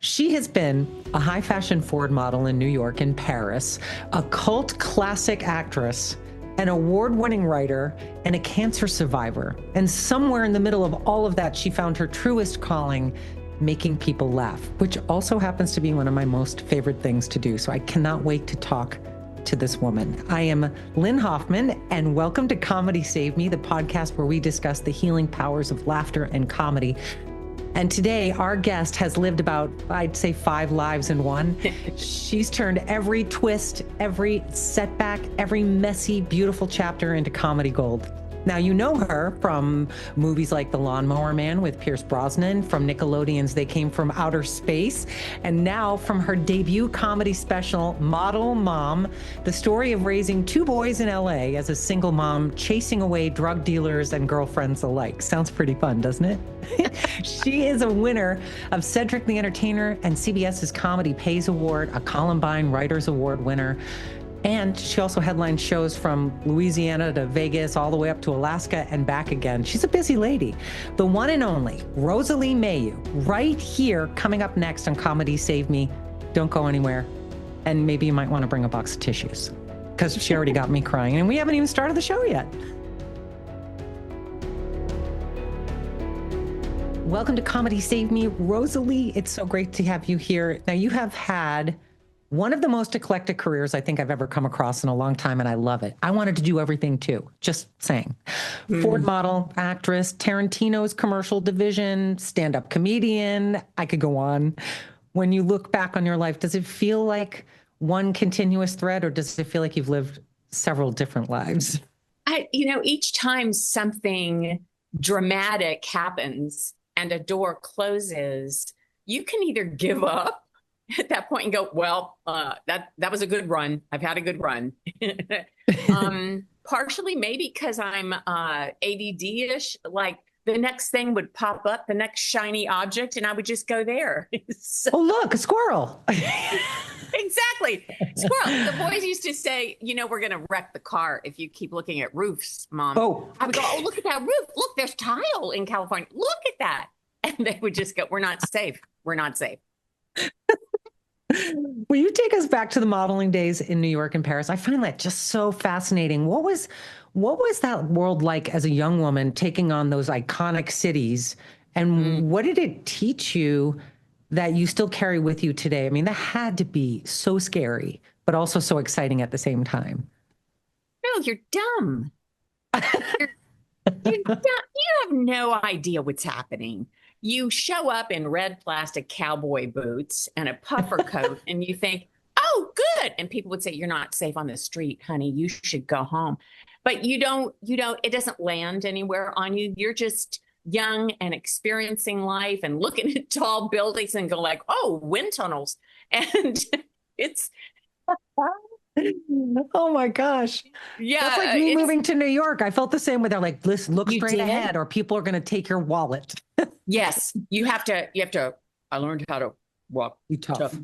She has been a high fashion Ford model in New York and Paris, a cult classic actress, an award-winning writer, and a cancer survivor. And somewhere in the middle of all of that, she found her truest calling, making people laugh, which also happens to be one of my most favorite things to do. So I cannot wait to talk to this woman. I am Lynn Hoffman, and welcome to Comedy Save Me, the podcast where we discuss the healing powers of laughter and comedy. And today, our guest has lived about, I'd say, 5 lives in one. She's turned every twist, every setback, every messy, beautiful chapter into comedy gold. Now, you know her from movies like The Lawnmower Man with Pierce Brosnan, from Nickelodeon's They Came From Outer Space, and now from her debut comedy special, Model Mom, the story of raising 2 boys in LA as a single mom, chasing away drug dealers and girlfriends alike. Sounds pretty fun, doesn't it? She is a winner of Cedric the Entertainer and CBS's Comedy Pays Award, a Columbine Writers Award winner. And she also headlines shows from Louisiana to Vegas, all the way up to Alaska and back again. She's a busy lady. The one and only Rosalee Mayeux, right here, coming up next on Comedy Save Me. Don't go anywhere. And maybe you might want to bring a box of tissues, because she already got me crying, and we haven't even started the show yet. Welcome to Comedy Save Me, Rosalee. It's so great to have you here. Now, you have had one of the most eclectic careers I think I've ever come across in a long time, and I love it. I wanted to do everything too, just saying. Ford model, actress, Tarantino's commercial division, stand-up comedian. I could go on. When you look back on your life, does it feel like one continuous thread, or does it feel like you've lived several different lives? Each time something dramatic happens and a door closes, you can either give up at that point and go, well, that was a good run. I've had a good run. Partially maybe because I'm ADD-ish, like the next thing would pop up, the next shiny object, and I would just go there. So, oh, look, a squirrel. Exactly. Squirrel. The boys used to say, we're going to wreck the car if you keep looking at roofs, Mom. Oh. I would go, oh, look at that roof. Look, there's tile in California. Look at that. And they would just go, we're not safe. We're not safe. Will you take us back to the modeling days in New York and Paris? I find that just so fascinating. What was that world like as a young woman taking on those iconic cities? And what did it teach you that you still carry with you today? I mean, that had to be so scary, but also so exciting at the same time. No, you're dumb. You're dumb. You have no idea what's happening. You show up in red plastic cowboy boots and a puffer coat and you think, oh, good. And people would say, you're not safe on the street, honey. You should go home. But you don't, it doesn't land anywhere on you. You're just young and experiencing life and looking at tall buildings and go like, oh, wind tunnels. And it's... Oh my gosh. Yeah. That's like me moving to New York. I felt the same way. They're like, listen, look straight ahead or people are going to take your wallet. Yes. You have to, I learned how to walk tough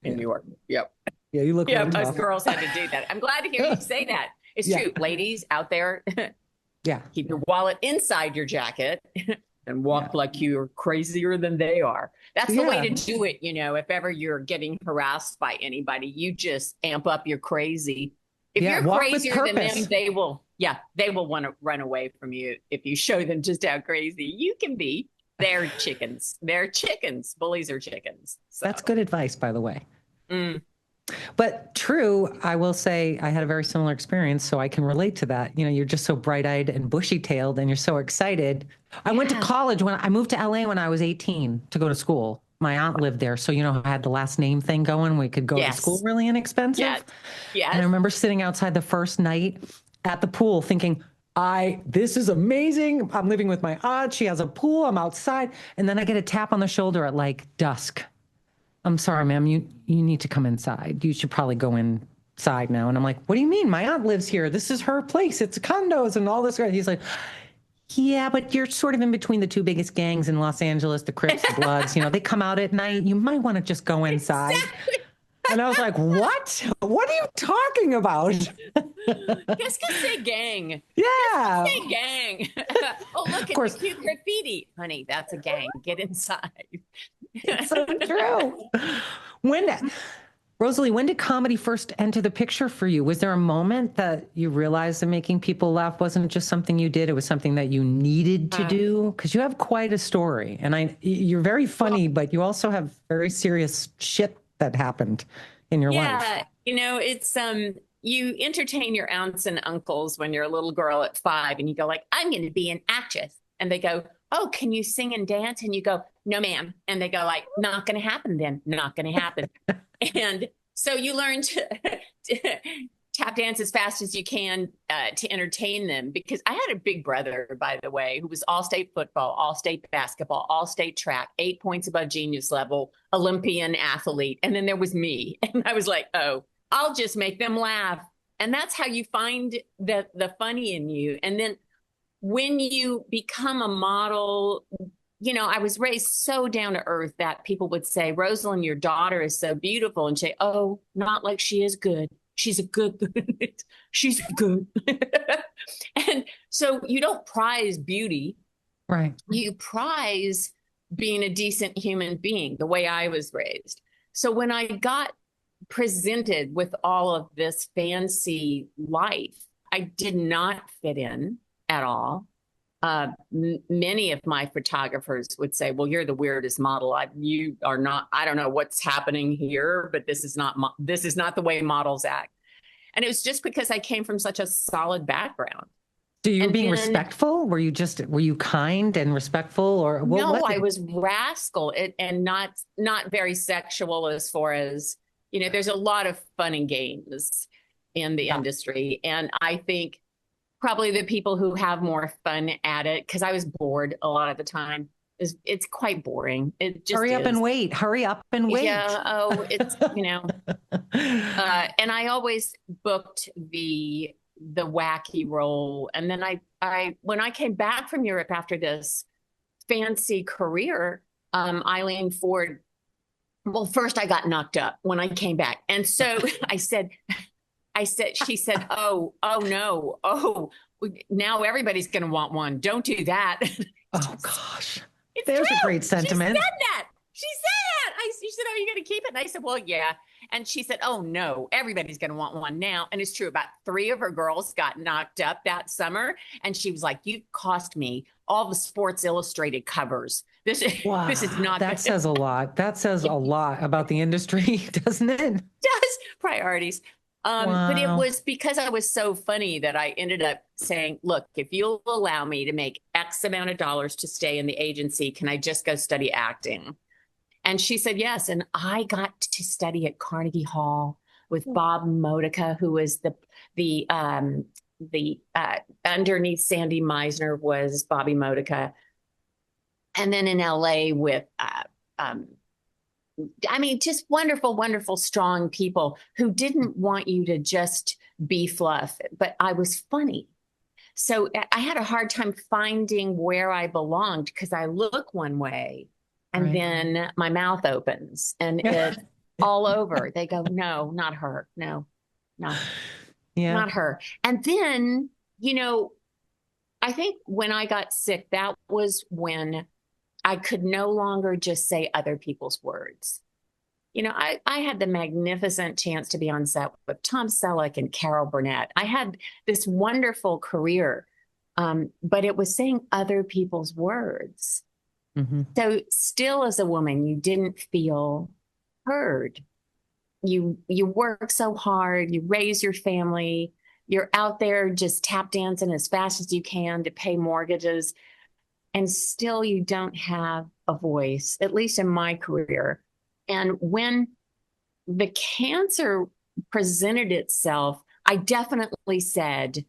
in New York. Yep. Yeah, you look really us tough. Girls had to do that. I'm glad to hear you say that. It's true. Ladies out there, keep your wallet inside your jacket and walk like you're crazier than they are. That's the way to do it. If ever you're getting harassed by anybody, you just amp up your crazy. If you're crazier than them, they will want to run away from you if you show them just how crazy you can be. They're chickens. They're chickens. Bullies are chickens. So. That's good advice, by the way. But true, I will say I had a very similar experience, so I can relate to that. You're just so bright-eyed and bushy-tailed, and you're so excited. I went to college when I moved to LA when I was 18 to go to school. My aunt lived there, so I had the last name thing going. We could go to school really inexpensive. Yes. And I remember sitting outside the first night at the pool thinking, this is amazing. I'm living with my aunt. She has a pool. I'm outside. And then I get a tap on the shoulder at like dusk. I'm sorry, ma'am, you need to come inside. You should probably go inside now. And I'm like, what do you mean? My aunt lives here. This is her place. It's condos and all this. He's like, yeah, but you're sort of in between the 2 biggest gangs in Los Angeles, the Crips, the Bloods. They come out at night. You might want to just go inside. Exactly. And I was like, what? What are you talking about? Qu'est-ce que c'est gang? Yeah. Say gang. Oh, look at the cute graffiti. Honey, that's a gang. Get inside. It's so true. Rosalee, when did comedy first enter the picture for you? Was there a moment that you realized that making people laugh wasn't just something you did, it was something that you needed to do? Because you have quite a story. And you're very funny, but you also have very serious shit that happened in your life. Yeah, it's you entertain your aunts and uncles when you're a little girl at 5 and you go like, I'm going to be an actress. And they go, oh, can you sing and dance? And you go, no, ma'am. And they go like, not going to happen then. Not going to happen. And so you learn to tap dance as fast as you can to entertain them. Because I had a big brother, by the way, who was all-state football, all-state basketball, all-state track, 8 points above genius level, Olympian athlete. And then there was me. And I was like, oh, I'll just make them laugh. And that's how you find the funny in you. And then when you become a model, I was raised so down to earth that people would say, Rosalind, your daughter is so beautiful. And say, oh, not like she is good. She's a good, she's good. And so you don't prize beauty. Right. You prize being a decent human being, the way I was raised. So when I got presented with all of this fancy life, I did not fit in at all. Many of my photographers would say, well, you're the weirdest model. You are not, I don't know what's happening here, but this is not the way models act. And it was just because I came from such a solid background. So you were being respectful? Were you kind and respectful, or no, I was rascal and not very sexual as far as, there's a lot of fun and games in the industry. And I think probably the people who have more fun at it, because I was bored a lot of the time, it's quite boring. It just hurry up and wait. Yeah. Oh, it's and I always booked the wacky role. And then I when I came back from Europe after this fancy career, Eileen Ford. Well, first I got knocked up when I came back, and so she said, oh no, now everybody's going to want one. Don't do that. Oh gosh, there's a great sentiment. She said that. She said, are you going to keep it? And I said, well, yeah. And she said, oh no, everybody's going to want one now. And it's true. About 3 of her girls got knocked up that summer. And she was like, you cost me all the Sports Illustrated covers. This is not. That says a lot. That says a lot about the industry, doesn't it? Does priorities. But it was because I was so funny that I ended up saying, look, if you'll allow me to make X amount of dollars to stay in the agency, can I just go study acting? And she said, yes. And I got to study at Carnegie Hall with Bob Modica, who was the underneath Sandy Meisner was Bobby Modica. And then in LA with, just wonderful, wonderful, strong people who didn't want you to just be fluff, but I was funny. So I had a hard time finding where I belonged because I look one way and then my mouth opens and it's all over. They go, no, not her. No, not her. And then, I think when I got sick, that was when I could no longer just say other people's words. I had the magnificent chance to be on set with Tom Selleck and Carol Burnett. I had this wonderful career, but it was saying other people's words. Mm-hmm. So still as a woman, you didn't feel heard. You work so hard, you raise your family, you're out there just tap dancing as fast as you can to pay mortgages. And still you don't have a voice, at least in my career. And when the cancer presented itself, I definitely said,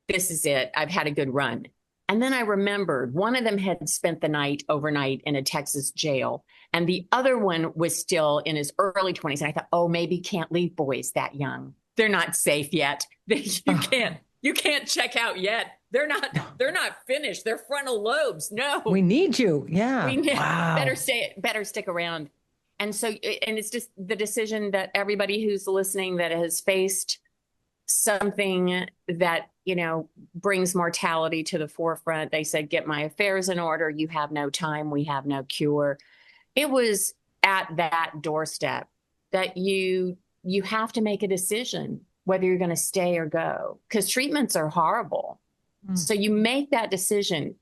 this is it. I've had a good run. And then I remembered one of them had spent the night overnight in a Texas jail. And the other one was still in his early 20s. And I thought, oh, maybe can't leave boys that young. They're not safe yet. You can't check out yet. They're not finished. They're frontal lobes. No. We need you. Yeah. Wow. Better stick around. And so, and it's just the decision that everybody who's listening that has faced something that, brings mortality to the forefront. They said, get my affairs in order. You have no time. We have no cure. It was at that doorstep that you have to make a decision whether you're going to stay or go, because treatments are horrible. So you make that decision.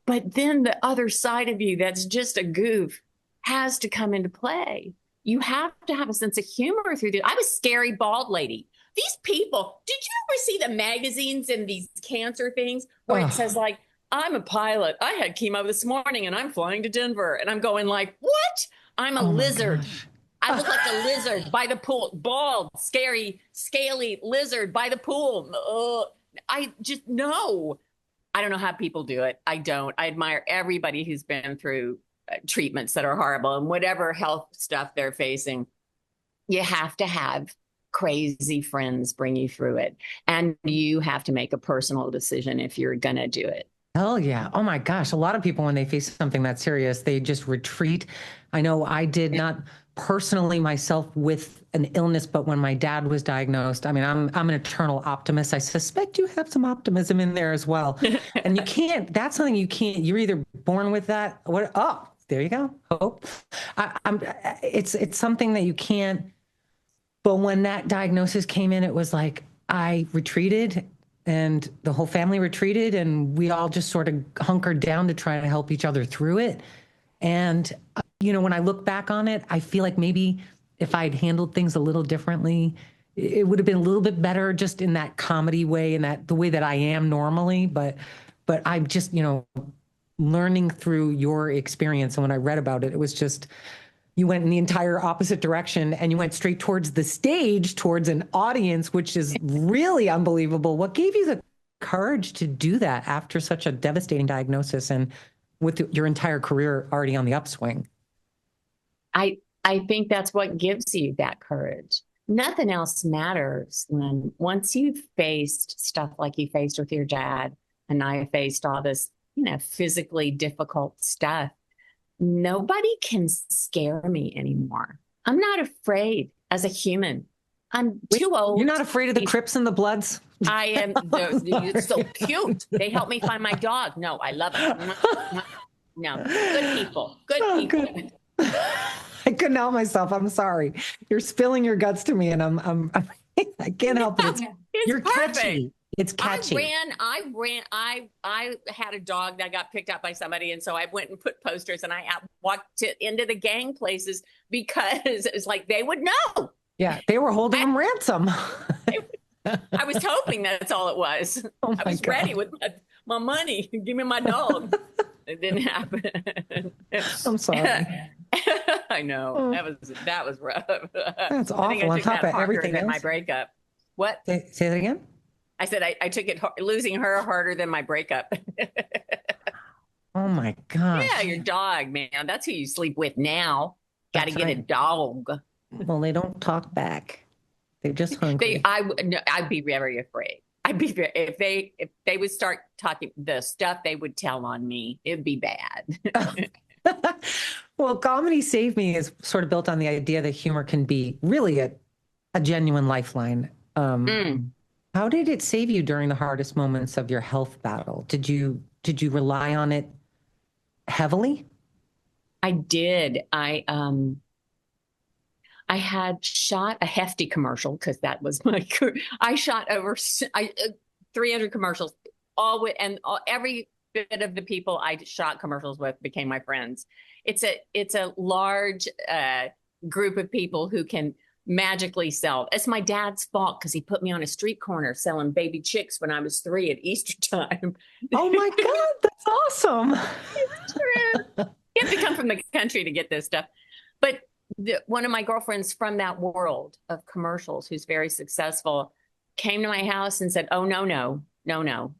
But then the other side of you that's just a goof has to come into play. You have to have a sense of humor through this. I'm a scary bald lady. These people, did you ever see the magazines and these cancer things where it says like, I'm a pilot. I had chemo this morning and I'm flying to Denver. And I'm going like, what? I'm a lizard. I look like a lizard by the pool, bald, scary, scaly lizard by the pool. I just, no. I don't know how people do it. I don't. I admire everybody who's been through treatments that are horrible and whatever health stuff they're facing. You have to have crazy friends bring you through it. And you have to make a personal decision if you're going to do it. Hell yeah. Oh my gosh. A lot of people, when they face something that serious, they just retreat. I know I did not personally myself with an illness, but when my dad was diagnosed, I mean, I'm an eternal optimist. I suspect you have some optimism in there as well. And you can't, that's something you can't, you're either born with that or, oh, there you go. Hope. It's something that you can't, but when that diagnosis came in, it was like, I retreated and the whole family retreated and we all just sort of hunkered down to try to help each other through it. And, when I look back on it, I feel like maybe if I'd handled things a little differently, it would have been a little bit better just in that comedy way and that the way that I am normally. But I'm just, learning through your experience. And when I read about it, it was just, you went in the entire opposite direction and you went straight towards the stage, towards an audience, which is really unbelievable. What gave you the courage to do that after such a devastating diagnosis and with your entire career already on the upswing? I think that's what gives you that courage. Nothing else matters when once you've faced stuff like you faced with your dad, and I faced all this, physically difficult stuff. Nobody can scare me anymore. I'm not afraid as a human. I'm too old. You're not afraid of the Crips and the Bloods? I am. You're so cute. They helped me find my dog. No, I love them. No, good people. Good people. Good. I couldn't help myself. I'm sorry. You're spilling your guts to me, and I can't help it. You're perfect. Catchy. It's catchy. I had a dog that got picked up by somebody. And so I went and put posters and I walked it into the gang places because it's like they would know. Yeah. They were holding them ransom. I was hoping that's all it was. Oh I was God. ready with my money. Give me my dog. It didn't happen. I'm sorry. I know. That was rough. That's awful. I think I On took top that of everything than else. my breakup. What? Say that again? I said I took it, losing her harder than my breakup. Oh my gosh. Yeah, your dog, man. That's who you sleep with now. Got to get right. A dog. Well, they don't talk back. They're just hungry. I'd be very afraid. If they would start talking the stuff they would tell on me, it'd be bad. Well, Comedy Save Me is sort of built on the idea that humor can be really a genuine lifeline. How did it save you during the hardest moments of your health battle? Did you rely on it heavily? I did. I had shot a hefty commercial because that was my career. I shot over 300 commercials, every bit of the people I shot commercials with became my friends. It's a large group of people who can magically sell. It's my dad's fault because he put me on a street corner selling baby chicks when I was 3 at Easter time. Oh my God, that's awesome. It's true. You have to come from the country to get this stuff. But one of my girlfriends from that world of commercials, who's very successful, came to my house and said, oh, no,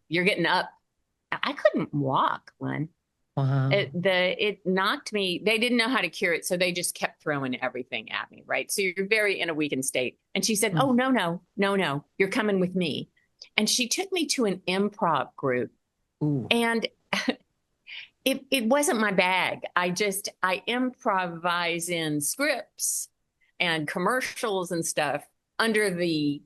you're getting up. I couldn't walk, Len. Wow. It knocked me. They didn't know how to cure it, so they just kept throwing everything at me, right? So you're very in a weakened state. And she said, oh, no, you're coming with me. And she took me to an improv group. Ooh. And it wasn't my bag. I improvise in scripts and commercials and stuff under the,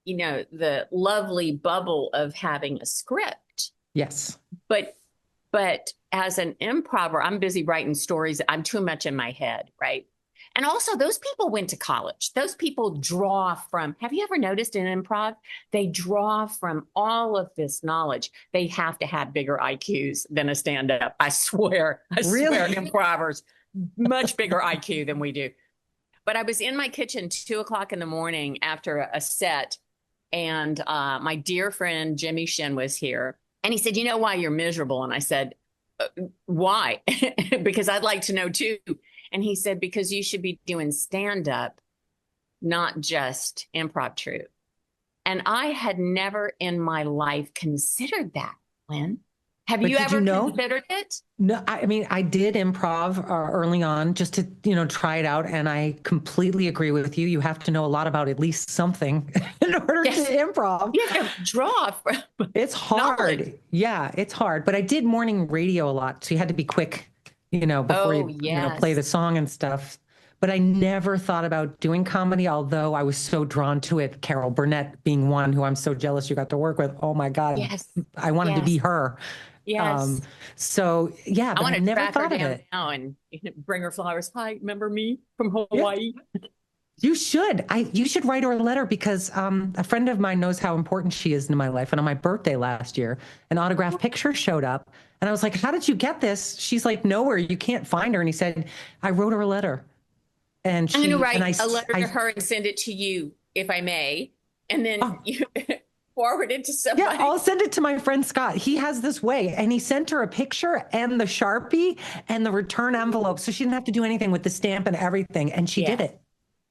the lovely bubble of having a script. Yes. But as an improver, I'm busy writing stories. I'm too much in my head, right? And also, those people went to college. Those people draw from, have you ever noticed in improv? They draw from all of this knowledge. They have to have bigger IQs than a stand-up. I swear, improvers, much bigger IQ than we do. But I was in my kitchen 2:00 in the morning after a set, and my dear friend Jimmy Shin was here. And he said, "You know why you're miserable?" And I said, "Why?" Because I'd like to know too. And he said, "Because you should be doing stand-up, not just improv troupe." And I had never in my life considered that, Lynn. Have you ever considered it? No, I mean, I did improv early on just to, try it out. And I completely agree with you. You have to know a lot about at least something in order to improv. You have to draw. It's hard. Knowledge. Yeah, it's hard. But I did morning radio a lot. So you had to be quick, before you play the song and stuff. But I never thought about doing comedy, although I was so drawn to it. Carol Burnett being one who I'm so jealous you got to work with. Oh, my God. Yes. I wanted to be her. Yes. So yeah, but I want to never track thought her of down it. now and bring her flowers. Hi, remember me from Hawaii? Yeah. You should. You should write her a letter because a friend of mine knows how important she is in my life. And on my birthday last year, an autographed picture showed up, and I was like, "How did you get this?" She's like, "Nowhere. You can't find her." And he said, "I wrote her a letter." And I'm going to write a letter to her and send it to you, if I may, and then you forward it to somebody. Yeah, I'll send it to my friend Scott. He has this way, and he sent her a picture and the Sharpie and the return envelope, so she didn't have to do anything with the stamp and everything, and she did it.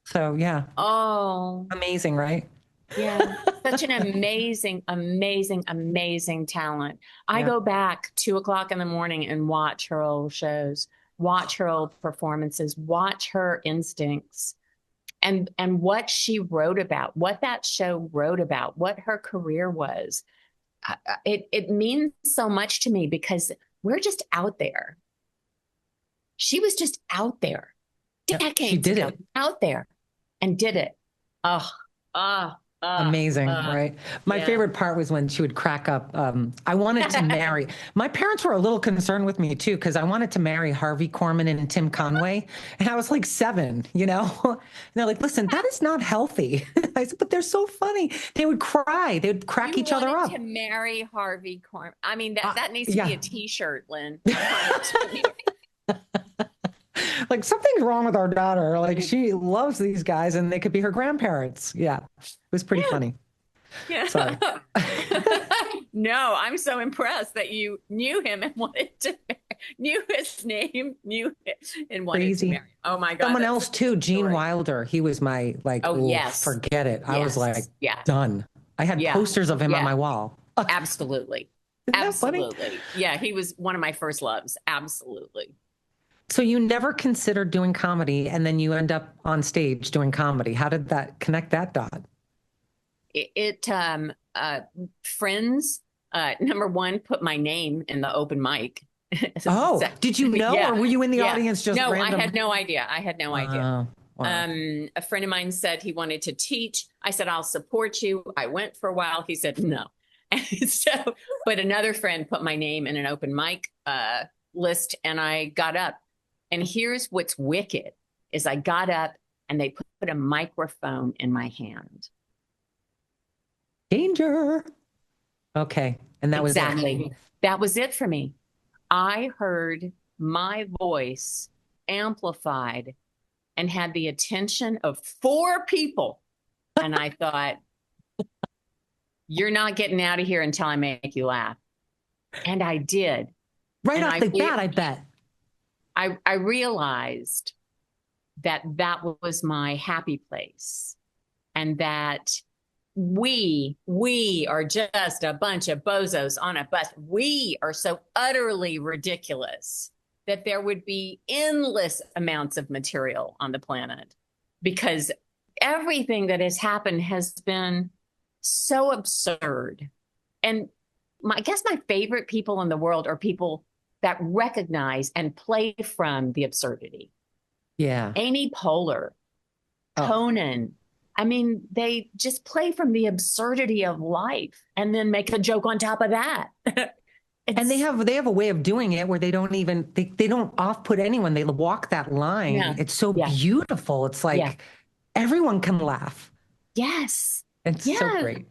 So yeah. Oh, amazing, right? Yeah, such an amazing, amazing, amazing talent. I go back 2:00 in the morning and watch her old shows, watch her old performances, watch her instincts. And what she wrote about, what that show wrote about, what her career was, it means so much to me because we're just out there. She was just out there, decades ago, out there, and did it. Amazing, right? My favorite part was when she would crack up. I wanted to marry. My parents were a little concerned with me too because I wanted to marry Harvey Korman and Tim Conway, and I was like 7, And they're like, "Listen, that is not healthy." I said, "But they're so funny." They would cry. They would crack each other up. To marry Harvey Korman. I mean, that needs to be a T-shirt, Lynn. Like something's wrong with our daughter. Like she loves these guys and they could be her grandparents. Yeah. It was pretty funny. Yeah. Sorry. No, I'm so impressed that you knew him and knew his name, and wanted to marry him. Oh my God. Someone else too, Gene Wilder. He was my forget it. I was like, done. I had posters of him on my wall. Absolutely. Absolutely. Yeah. He was one of my first loves. Absolutely. So you never considered doing comedy and then you end up on stage doing comedy. How did that connect that dot? Friends, number one, put my name in the open mic. Did you know, or were you in the audience just random? No, I had no idea. Wow. A friend of mine said he wanted to teach. I said, "I'll support you." I went for a while. He said, "No." And but another friend put my name in an open mic list and I got up. And here's what's wicked is I got up and they put a microphone in my hand. Danger. Okay. And that was it. That was it for me. I heard my voice amplified and had the attention of 4 people. And I thought, you're not getting out of here until I make you laugh. And I did. Right off the bat, I bet. I realized that was my happy place and that we are just a bunch of bozos on a bus. We are so utterly ridiculous that there would be endless amounts of material on the planet because everything that has happened has been so absurd. And I guess my favorite people in the world are people that recognize and play from the absurdity. Yeah. Amy Poehler, Conan. I mean, they just play from the absurdity of life and then make a joke on top of that. And they have a way of doing it where they don't even they don't off-put anyone. They walk that line. Yeah. It's so beautiful. It's like everyone can laugh. Yes. It's so great.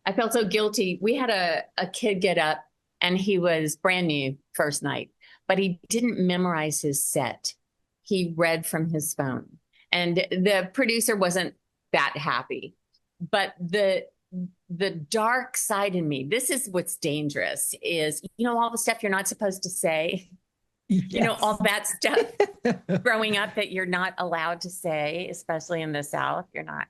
I felt so guilty. We had a kid get up and he was brand new first night, but he didn't memorize his set. He read from his phone. And the producer wasn't that happy. But the dark side in me, this is what's dangerous, is, all the stuff you're not supposed to say. Yes. All that stuff growing up that you're not allowed to say, especially in the South. You're not.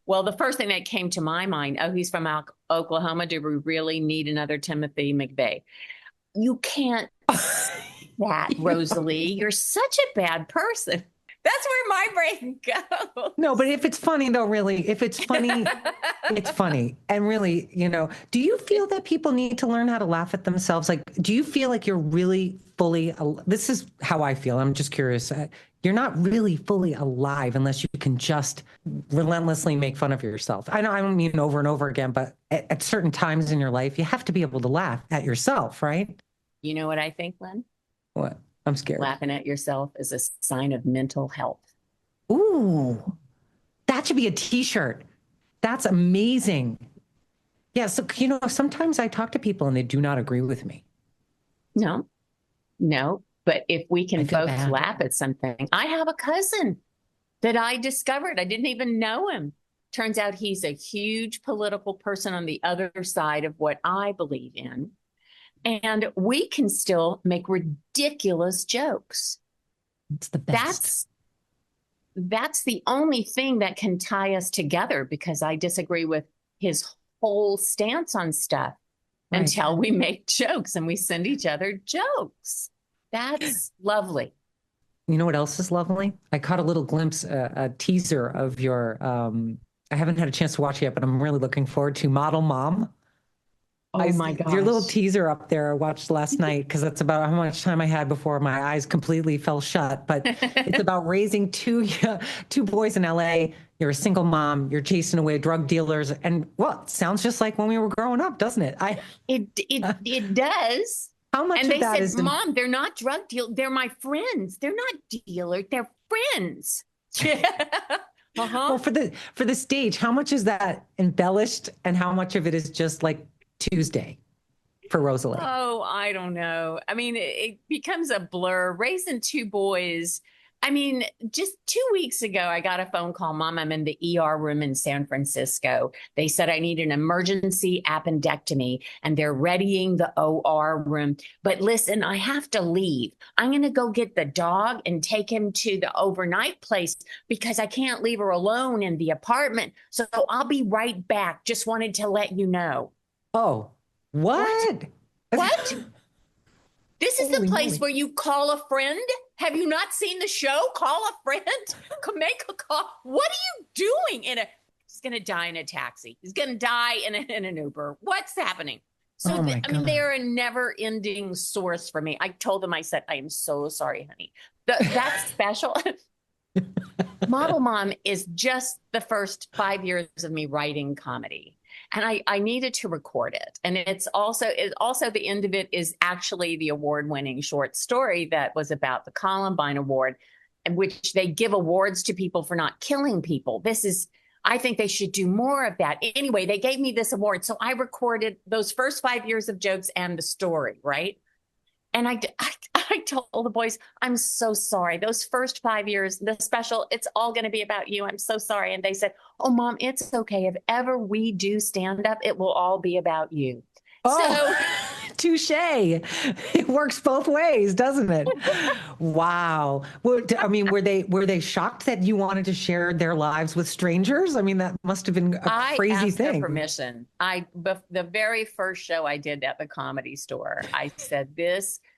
Well, the first thing that came to my mind, he's from Oklahoma. Do we really need another Timothy McVeigh? You can't say that, Rosalee. You're such a bad person. That's where my brain goes. No, but if it's funny, though, really, if it's funny, it's funny. And really, do you feel that people need to learn how to laugh at themselves? Like, do you feel like you're really fully, this is how I feel. I'm just curious. You're not really fully alive unless you can just relentlessly make fun of yourself. I know I don't mean over and over again, but at certain times in your life, you have to be able to laugh at yourself, right? You know what I think, Lynn? What? I'm scared. Laughing at yourself is a sign of mental health. Ooh, that should be a t-shirt. That's amazing. Yeah. So, sometimes I talk to people and they do not agree with me. No. But if we can both laugh at something, I have a cousin that I discovered. I didn't even know him. Turns out he's a huge political person on the other side of what I believe in. And we can still make ridiculous jokes. It's the best. That's the only thing that can tie us together, because I disagree with his whole stance on stuff until we make jokes and we send each other jokes. That's lovely. You know what else is lovely? I caught a little glimpse, a teaser of your, I haven't had a chance to watch it yet, but I'm really looking forward to Model Mom. Oh my gosh. Your little teaser up there I watched last night, because that's about how much time I had before my eyes completely fell shut. But it's about raising two boys in LA. You're a single mom. You're chasing away drug dealers. And it sounds just like when we were growing up, doesn't it? It does. How much and of that is... Mom, they're not drug dealers. They're my friends. They're not dealers. They're friends. Well, for the stage, how much is that embellished and how much of it is just like Tuesday for Rosalee? Oh, I don't know. I mean, it becomes a blur. Raising two boys. I mean, just 2 weeks ago, I got a phone call. Mom, I'm in the ER room in San Francisco. They said I need an emergency appendectomy and they're readying the OR room. But listen, I have to leave. I'm going to go get the dog and take him to the overnight place because I can't leave her alone in the apartment. So I'll be right back. Just wanted to let you know. Oh, what? This is the place where you call a friend. Have you not seen the show? Call a friend. Make a call. What are you doing? He's going to die in a taxi. He's going to die in an Uber. What's happening? So, I mean, they're a never-ending source for me. I told them, I said, I am so sorry, honey. That special. Model Mom is just the first 5 years of me writing comedy. And I needed to record it. And it's also the end of it is actually the award-winning short story that was about the Columbine Award, in which they give awards to people for not killing people. I think they should do more of that. Anyway, they gave me this award. So I recorded those first 5 years of jokes and the story, right? And I told the boys, I'm so sorry. Those first 5 years, the special, it's all going to be about you. I'm so sorry. And they said, oh, Mom, it's okay. If ever we do stand up, it will all be about you. Oh, so, touche. It works both ways, doesn't it? Wow. Well, I mean, were they shocked that you wanted to share their lives with strangers? I mean, that must have been a crazy I asked thing. Their permission. The very first show I did at the Comedy Store, I said,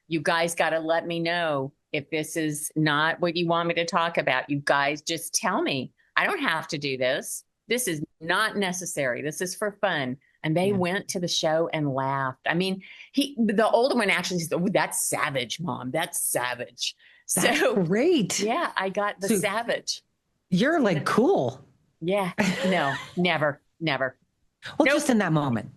you guys got to let me know if this is not what you want me to talk about. You guys just tell me. I don't have to do this. This is not necessary. This is for fun. And they went to the show and laughed. I mean, the older one actually said, "Oh, that's savage, Mom. That's savage." That's So great. yeah, I got the savage. You're like cool. Yeah. No, never. Well, Nope. just in that moment.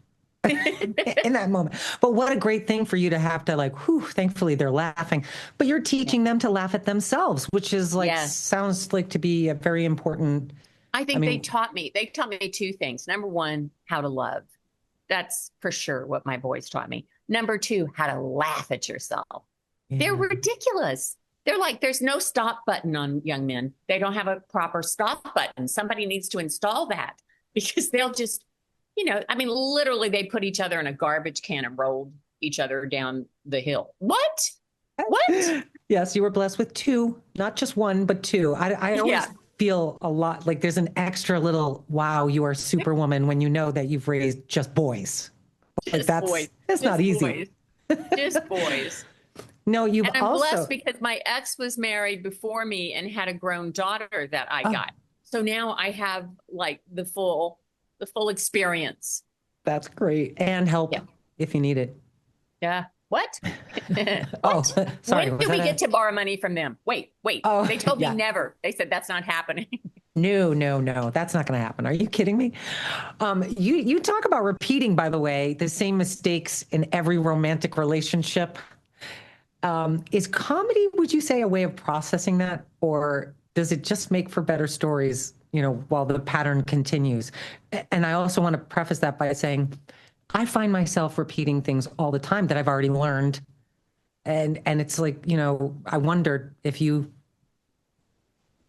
In that moment. But what a great thing for you to have to like, whew, thankfully they're laughing. But you're teaching them to laugh at themselves, which is like, sounds like to be a very important. I think they taught me two things. Number one, how to love. That's for sure what my boys taught me. Number two, how to laugh at yourself. Yeah. They're ridiculous. They're like, there's no stop button on young men. They don't have a proper stop button. Somebody needs to install that, because they'll just, literally they put each other in a garbage can and rolled each other down the hill. What? Yes, you were blessed with two, not just one, but two. I always feel a lot like there's an extra little, wow, you are Superwoman when you know that you've raised just boys. Just boys. It's not easy. Just boys. No, and I'm blessed because my ex was married before me and had a grown daughter that I got. So now I have like the full experience. That's great. And help if you need it. Yeah. What? Oh, sorry. When do we get to borrow money from them? Wait. Oh, they told me never. They said that's not happening. No. That's not going to happen. Are you kidding me? You talk about repeating, by the way, the same mistakes in every romantic relationship. Is comedy, would you say, a way of processing that? Or does it just make for better stories, while the pattern continues? And I also want to preface that by saying, I find myself repeating things all the time that I've already learned. And it's like, I wondered if you.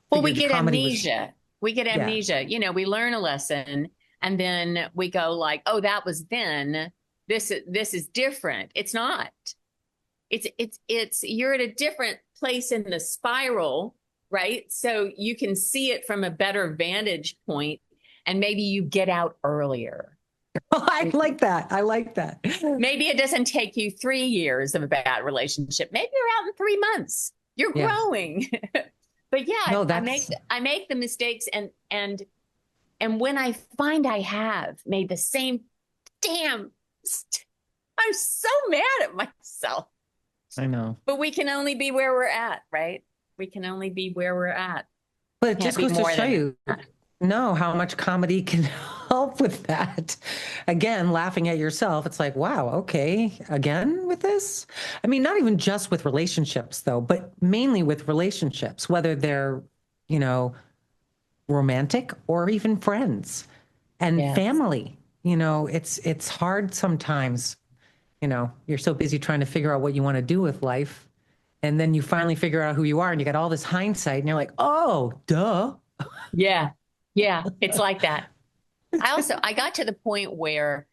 Well, we get amnesia. We learn a lesson and then we go like, oh, that was then. This is different. It's not. It's you're at a different place in the spiral, right? So you can see it from a better vantage point and maybe you get out earlier. Oh, I like that. Maybe it doesn't take you 3 years of a bad relationship. Maybe you're out in 3 months. You're growing. But I make the mistakes and when I find I have made the same I'm so mad at myself. I know. But we can only be where we're at, right? We can only be where we're at. But it just goes to show you how much comedy can help with that. Again, laughing at yourself. It's like, wow, okay, again with this? I mean, not even just with relationships, though, but mainly with relationships, whether they're, romantic or even friends and family. It's hard sometimes. You're so busy trying to figure out what you want to do with life. And then you finally figure out who you are and you got all this hindsight and you're like, oh, duh. Yeah. It's like that. I got to the point where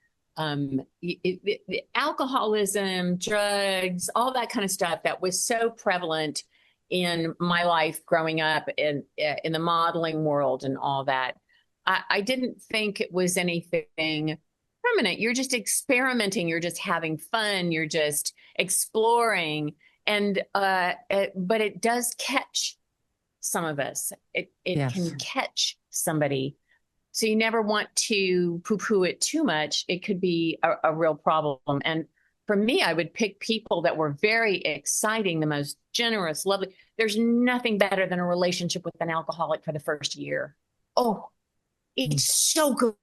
alcoholism, drugs, all that kind of stuff that was so prevalent in my life growing up in the modeling world and all that. I didn't think it was anything permanent. You're just experimenting. You're just having fun. You're just exploring. And, but it does catch some of us. It can catch somebody. So you never want to poo-poo it too much. It could be a real problem. And for me, I would pick people that were very exciting, the most generous, lovely. There's nothing better than a relationship with an alcoholic for the first year. Oh, it's so good.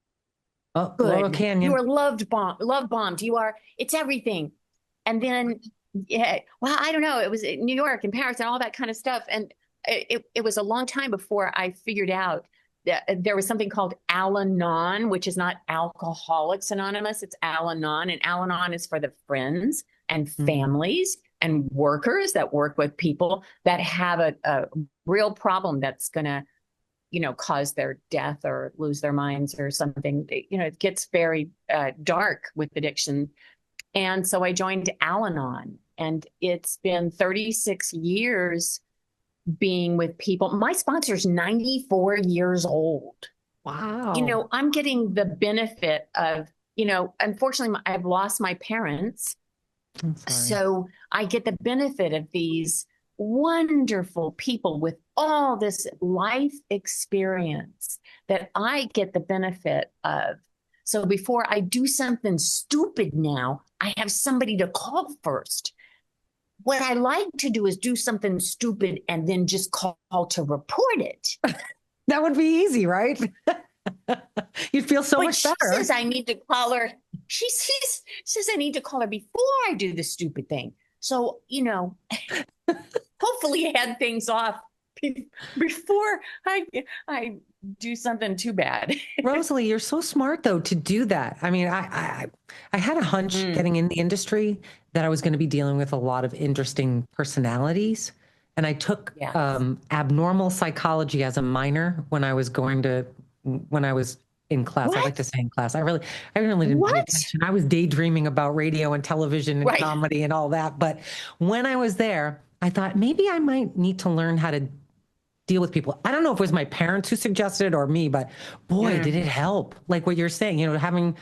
Oh, Laurel Canyon. You are love bombed. It's everything. And then, I don't know. It was New York and Paris and all that kind of stuff. And it was a long time before I figured out that there was something called Al-Anon, which is not Alcoholics Anonymous. It's Al-Anon. And Al-Anon is for the friends and families and workers that work with people that have a real problem that's going to, cause their death or lose their minds or something. It gets very dark with addiction. And so I joined Al-Anon, and it's been 36 years being with people. My sponsor's 94 years old. Wow. I'm getting the benefit of, unfortunately, I've lost my parents. So I get the benefit of these wonderful people with all this life experience that I get the benefit of. So before I do something stupid now, I have somebody to call first. What I like to do is do something stupid and then just call to report it. That would be easy, right? You'd feel so much better. She says I need to call her. She says I need to call her before I do the stupid thing. So, hopefully head things off before I do something too bad. Rosalee, you're so smart though to do that. I mean, I had a hunch getting in the industry that I was going to be dealing with a lot of interesting personalities. And I took abnormal psychology as a minor when I was in class. What? I like to say in class. I really didn't pay attention. I was daydreaming about radio and television and comedy and all that. But when I was there, I thought maybe I might need to learn how to deal with people. I don't know if it was my parents who suggested it or me, but boy, did it help. Like what you're saying, having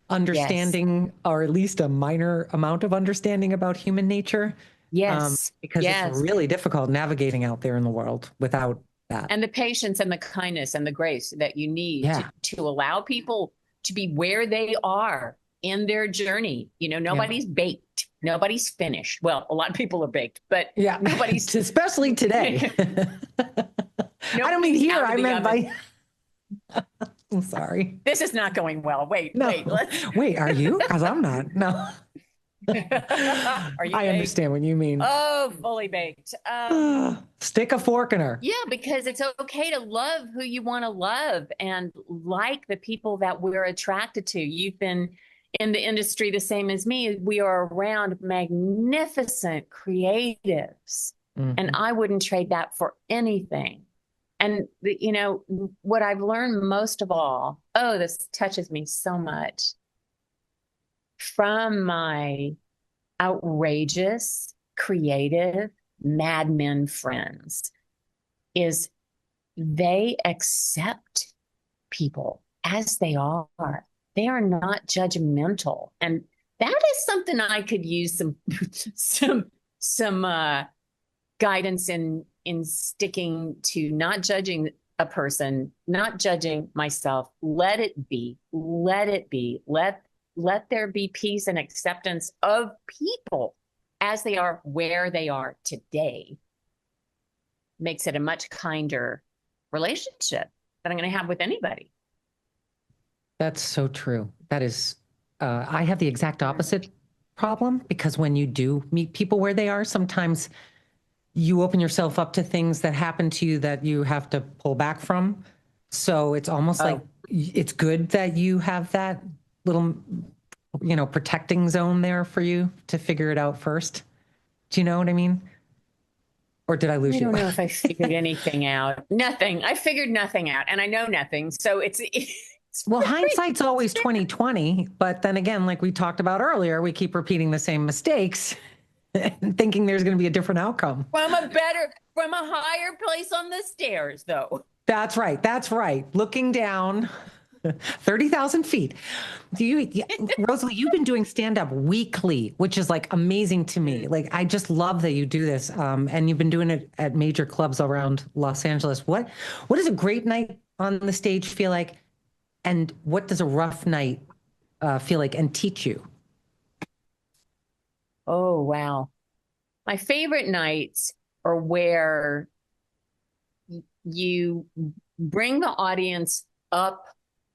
understanding or at least a minor amount of understanding about human nature. Yes. Because it's really difficult navigating out there in the world without that. And the patience and the kindness and the grace that you need to allow people to be where they are in their journey. Nobody's baked. Nobody's finished. Well, a lot of people are baked, but nobody's especially today. I don't mean here. I meant by. I'm sorry. This is not going well. Wait. Wait. Are you? Because I'm not. No. Are you I understand what you mean. Oh, fully baked. Stick a fork in her. Yeah, because it's okay to love who you want to love and like the people that we're attracted to. You've been in the industry the same as me. We are around magnificent creatives, and I wouldn't trade that for anything. And, what I've learned most of all, this touches me so much, from my outrageous, creative, madmen friends, is they accept people as they are. They are not judgmental. And that is something I could use some guidance in sticking to, not judging a person, not judging myself. Let it be. Let it be. Let there be peace and acceptance of people as they are, where they are today. Makes it a much kinder relationship that I'm going to have with anybody. That's so true. That is, I have the exact opposite problem, because when you do meet people where they are, sometimes you open yourself up to things that happen to you that you have to pull back from. So it's almost like it's good that you have that little, protecting zone there for you to figure it out first. Do you know what I mean? Or did I lose you? I don't know if I figured anything out. Nothing. I figured nothing out, and I know nothing. So it's well, hindsight's always 20/20. But then again, like we talked about earlier, we keep repeating the same mistakes and thinking there's going to be a different outcome. From a higher place on the stairs, though. That's right. That's right. Looking down 30,000 feet. Rosalee, you've been doing stand-up weekly, which is like amazing to me. Like, I just love that you do this. And you've been doing it at major clubs around Los Angeles. What does a great night on the stage feel like? And what does a rough night feel like and teach you? Oh, wow. My favorite nights are where you bring the audience up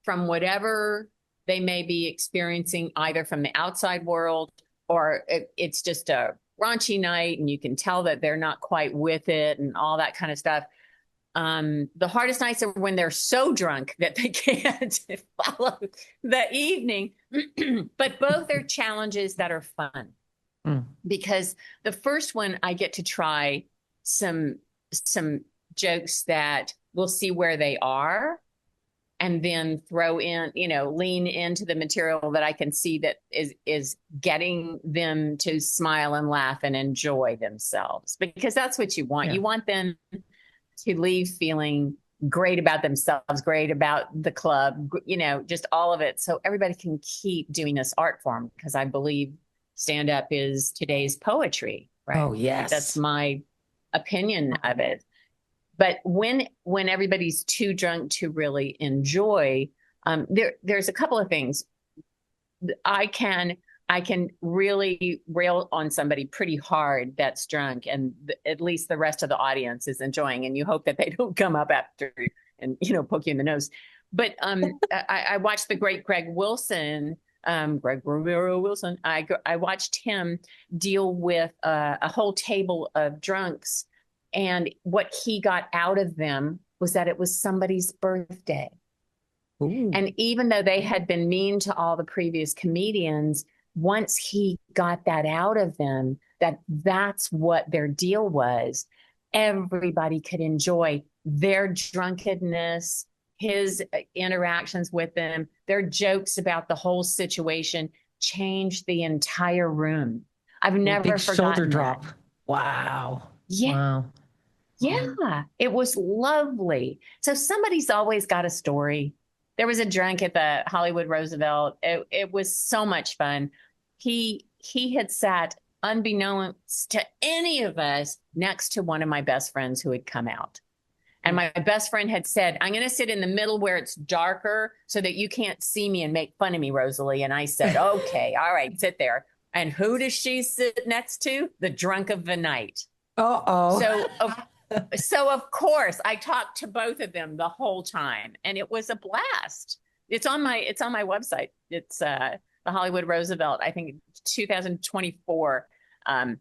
from whatever they may be experiencing, either from the outside world, or it's just a raunchy night and you can tell that they're not quite with it and all that kind of stuff. The hardest nights are when they're so drunk that they can't follow the evening, but both are challenges that are fun. Because the first one, I get to try some jokes that we'll see where they are, and then throw in, lean into the material that I can see that is getting them to smile and laugh and enjoy themselves, because that's what you want. Yeah. You want them to leave feeling great about themselves, great about the club, just all of it. So everybody can keep doing this art form, because I believe stand-up is today's poetry, right? Oh, yes. That's my opinion of it. But when everybody's too drunk to really enjoy, There's a couple of things. I can really rail on somebody pretty hard that's drunk, and at least the rest of the audience is enjoying, and you hope that they don't come up after and poke you in the nose. But I watched the great Greg Wilson. Greg Wilson. I watched him deal with a whole table of drunks, and what he got out of them was that it was somebody's birthday. Ooh. And even though they had been mean to all the previous comedians, once he got that out of them, that's what their deal was, everybody could enjoy their drunkenness, his interactions with them, their jokes about the whole situation changed the entire room. I've never forgotten shoulder drop. That. Wow. Yeah. Wow. Yeah. It was lovely. So somebody's always got a story. There was a drunk at the Hollywood Roosevelt. It was so much fun. He had sat, unbeknownst to any of us, next to one of my best friends who had come out. And my best friend had said, I'm going to sit in the middle where it's darker so that you can't see me and make fun of me, Rosalee. And I said, okay, all right, sit there. And who does she sit next to? The drunk of the night. Uh-oh. So of course I talked to both of them the whole time, and it was a blast. It's on my website. It's the Hollywood Roosevelt, I think 2024. On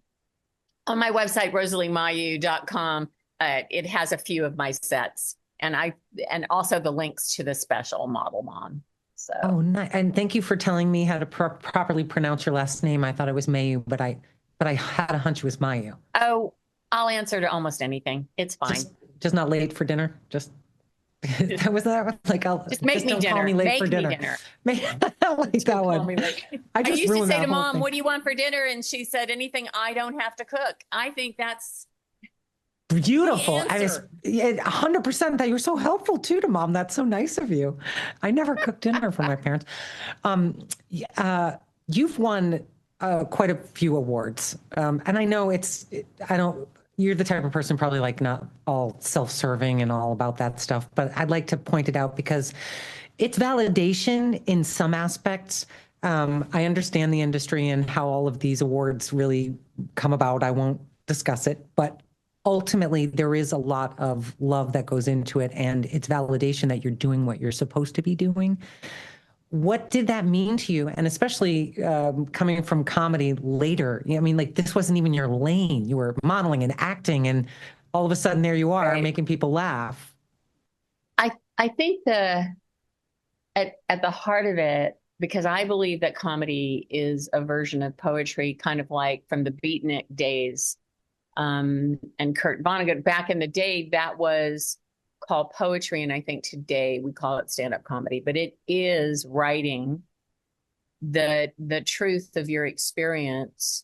my website, RosalieMayeux.com, it has a few of my sets, and also the links to the special Model Mom. So nice. And thank you for telling me how to properly pronounce your last name. I thought it was Mayeux, but I had a hunch it was Mayeux. Oh, I'll answer to almost anything. It's fine. Just not late for dinner. Just that was like just make me dinner. Call me late for dinner. I like that one. I used to say to Mom, "What do you want for dinner?" And she said, "Anything I don't have to cook." I think that's beautiful. I was 100% that you're so helpful too to Mom. That's so nice of you. I never cooked dinner for my parents. You've won quite a few awards, and I know you're the type of person probably like not all self-serving and all about that stuff, but I'd like to point it out because it's validation in some aspects. I understand the industry and how all of these awards really come about. I won't discuss it, but ultimately there is a lot of love that goes into it, and it's validation that you're doing what you're supposed to be doing. What did that mean to you? And especially coming from comedy later, I mean, like this wasn't even your lane. You were modeling and acting, and all of a sudden there you are making people laugh. I think at the heart of it, because I believe that comedy is a version of poetry, kind of like from the Beatnik days, and Kurt Vonnegut back in the day, that was called poetry, and I think today we call it stand-up comedy, but it is writing the truth of your experience.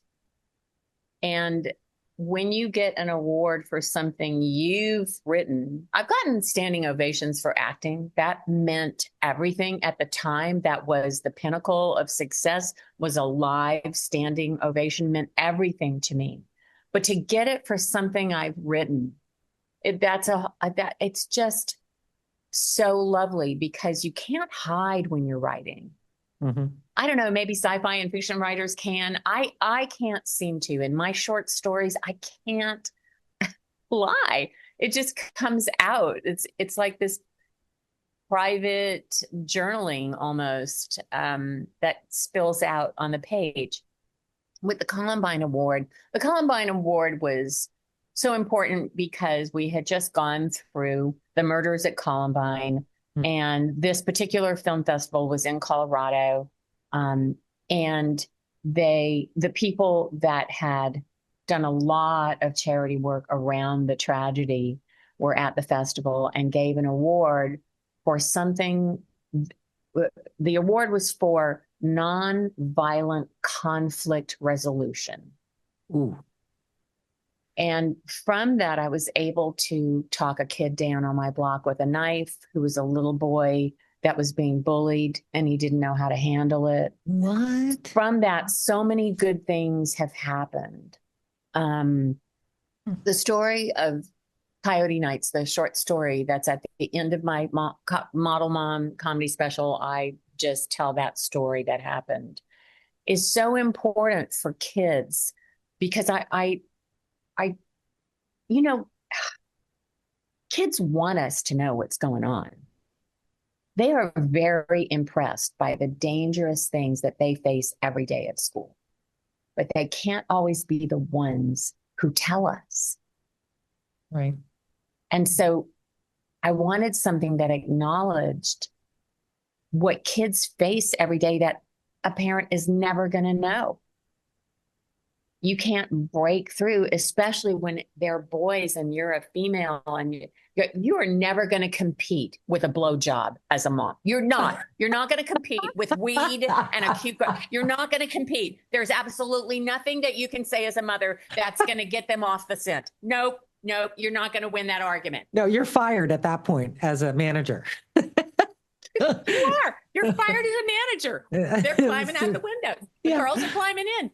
And when you get an award for something you've written, I've gotten standing ovations for acting. That meant everything at the time. That was the pinnacle of success, was a live standing ovation, meant everything to me. But to get it for something I've written, it's just so lovely, because you can't hide when you're writing. Mm-hmm. I don't know, maybe sci-fi and fiction writers can. I can't seem to. In my short stories, I can't lie. It just comes out. It's like this private journaling almost that spills out on the page. With the Columbine Award was so important because we had just gone through the murders at Columbine, and this particular film festival was in Colorado. And the people that had done a lot of charity work around the tragedy were at the festival and gave an award for something. The award was for nonviolent conflict resolution. Ooh. And from that, I was able to talk a kid down on my block with a knife who was a little boy that was being bullied, and he didn't know how to handle it. What? From that, so many good things have happened. The story of Coyote Nights, the short story that's at the end of my Model Mom comedy special, I just tell that story that happened, is so important for kids because you know, kids want us to know what's going on. They are very impressed by the dangerous things that they face every day at school, but they can't always be the ones who tell us. Right. And so I wanted something that acknowledged what kids face every day that a parent is never going to know. You can't break through, especially when they're boys and you're a female, and you are never going to compete with a blowjob as a mom. You're not. You're not going to compete with weed and a cute girl. You're not going to compete. There's absolutely nothing that you can say as a mother that's going to get them off the scent. Nope. Nope. You're not going to win that argument. No, you're fired at that point as a manager. You are. You're fired as a manager. They're climbing out the window. The girls are climbing in.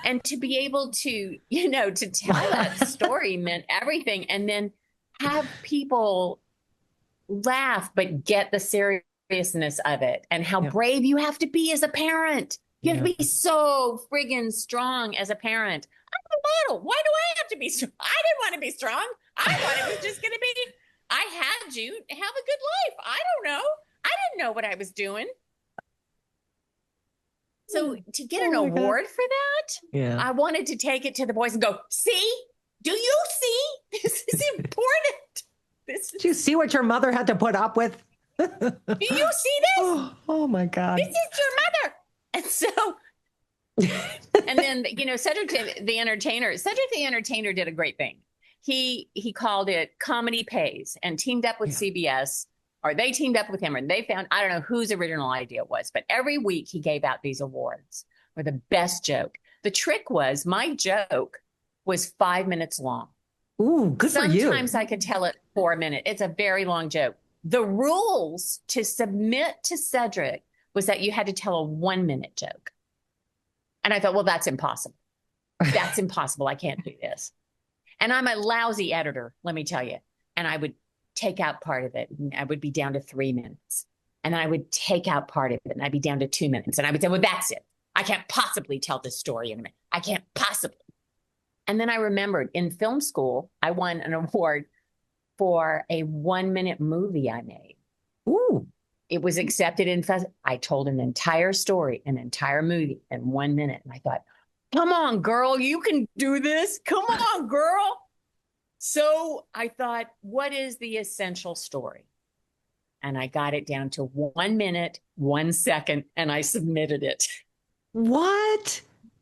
And to be able to, to tell that story meant everything. And then have people laugh, but get the seriousness of it and how brave you have to be as a parent. You have to be so friggin' strong as a parent. I'm a model. Why do I have to be strong? I didn't want to be strong. I thought it was just going to be, I had you have a good life. I don't know. I didn't know what I was doing. So to get an award for that, I wanted to take it to the boys and go, see, do you see? This is important. Do you see what your mother had to put up with? Do you see this? Oh my God. This is your mother. And so, and then, Cedric the Entertainer did a great thing. He called it Comedy Pays and teamed up with CBS. Or they teamed up with him and they found, I don't know whose original idea it was, but every week he gave out these awards for the best joke. The trick was my joke was 5 minutes long. Ooh, good for you. Sometimes I could tell it 4 minutes. It's a very long joke. The rules to submit to Cedric was that you had to tell a 1 minute joke. And I thought, well, that's impossible. That's impossible. I can't do this. And I'm a lousy editor, let me tell you. And I would take out part of it and I would be down to 3 minutes. And then I would take out part of it and I'd be down to 2 minutes. And I would say, well, that's it. I can't possibly tell this story in a minute. I can't possibly. And then I remembered in film school, I won an award for a 1 minute movie I made. Ooh. It was accepted in, I told an entire story, an entire movie in 1 minute. And I thought, come on, girl, you can do this. Come on, girl. So I thought, what is the essential story? And I got it down to 1 minute, 1 second, and I submitted it. What?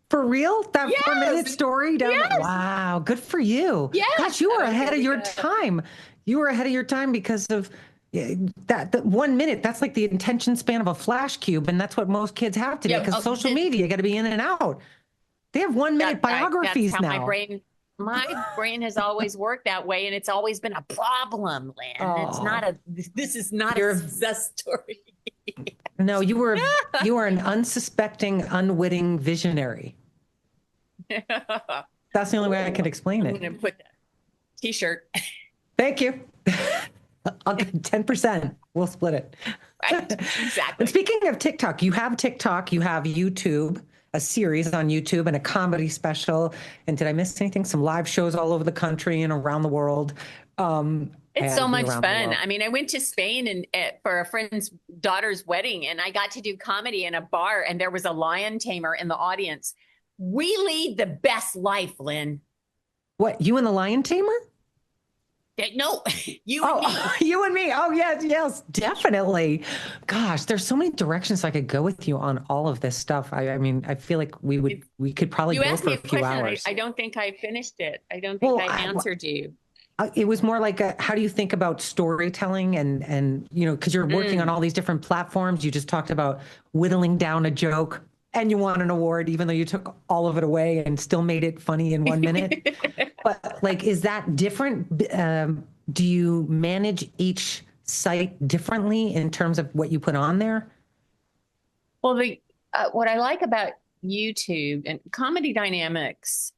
For real? That 4 minute story? Wow. Good for you. Yes. Gosh, you were ahead of your time. You were ahead of your time because of that 1 minute. That's like the attention span of a flash cube. And that's what most kids have today because social media, you got to be in and out. They have 1 minute biographies that's how now. My brain has always worked that way, and it's always been a problem, Lynn. Oh. This is not a success story. No, you were an unsuspecting, unwitting visionary. That's the only way I could explain it. I'm going to put that T-shirt. Thank you. I'll get 10%. We'll split it. Right, exactly. And speaking of TikTok, you have YouTube, a series on YouTube and a comedy special. And did I miss anything? Some live shows all over the country and around the world. It's so much fun. I mean, I went to Spain for a friend's daughter's wedding, and I got to do comedy in a bar, and there was a lion tamer in the audience. We lead the best life, Lynn. What, you and the lion tamer? No, you and me. You and me. Oh, yes, definitely. Gosh, there's so many directions I could go with you on all of this stuff. I mean, I feel like we could probably go for a few hours. I don't think I finished it. I don't think I answered you. It was more like, how do you think about storytelling and because you're working on all these different platforms. You just talked about whittling down a joke and you won an award, even though you took all of it away and still made it funny in 1 minute. But like, is that different? Do you manage each site differently in terms of what you put on there? Well, what I like about YouTube, and Comedy Dynamics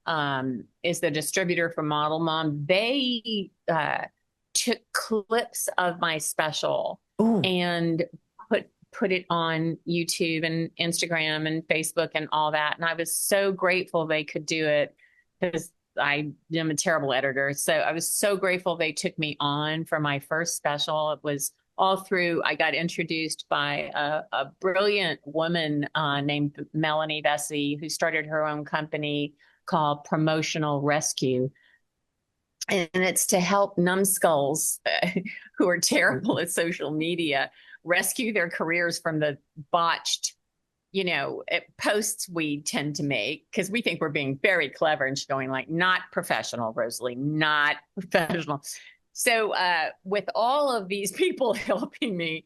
is the distributor for Model Mom. They took clips of my special Ooh. and put it on YouTube and Instagram and Facebook and all that. And I was so grateful they could do it because I am a terrible editor. So I was so grateful they took me on for my first special. It was all through, I got introduced by a brilliant woman named Melanie Vesey, who started her own company called Promotional Rescue. And it's to help numbskulls who are terrible at social media rescue their careers from the botched, posts we tend to make because we think we're being very clever, and she's going like, not professional, Rosalie, not professional. So with all of these people helping me,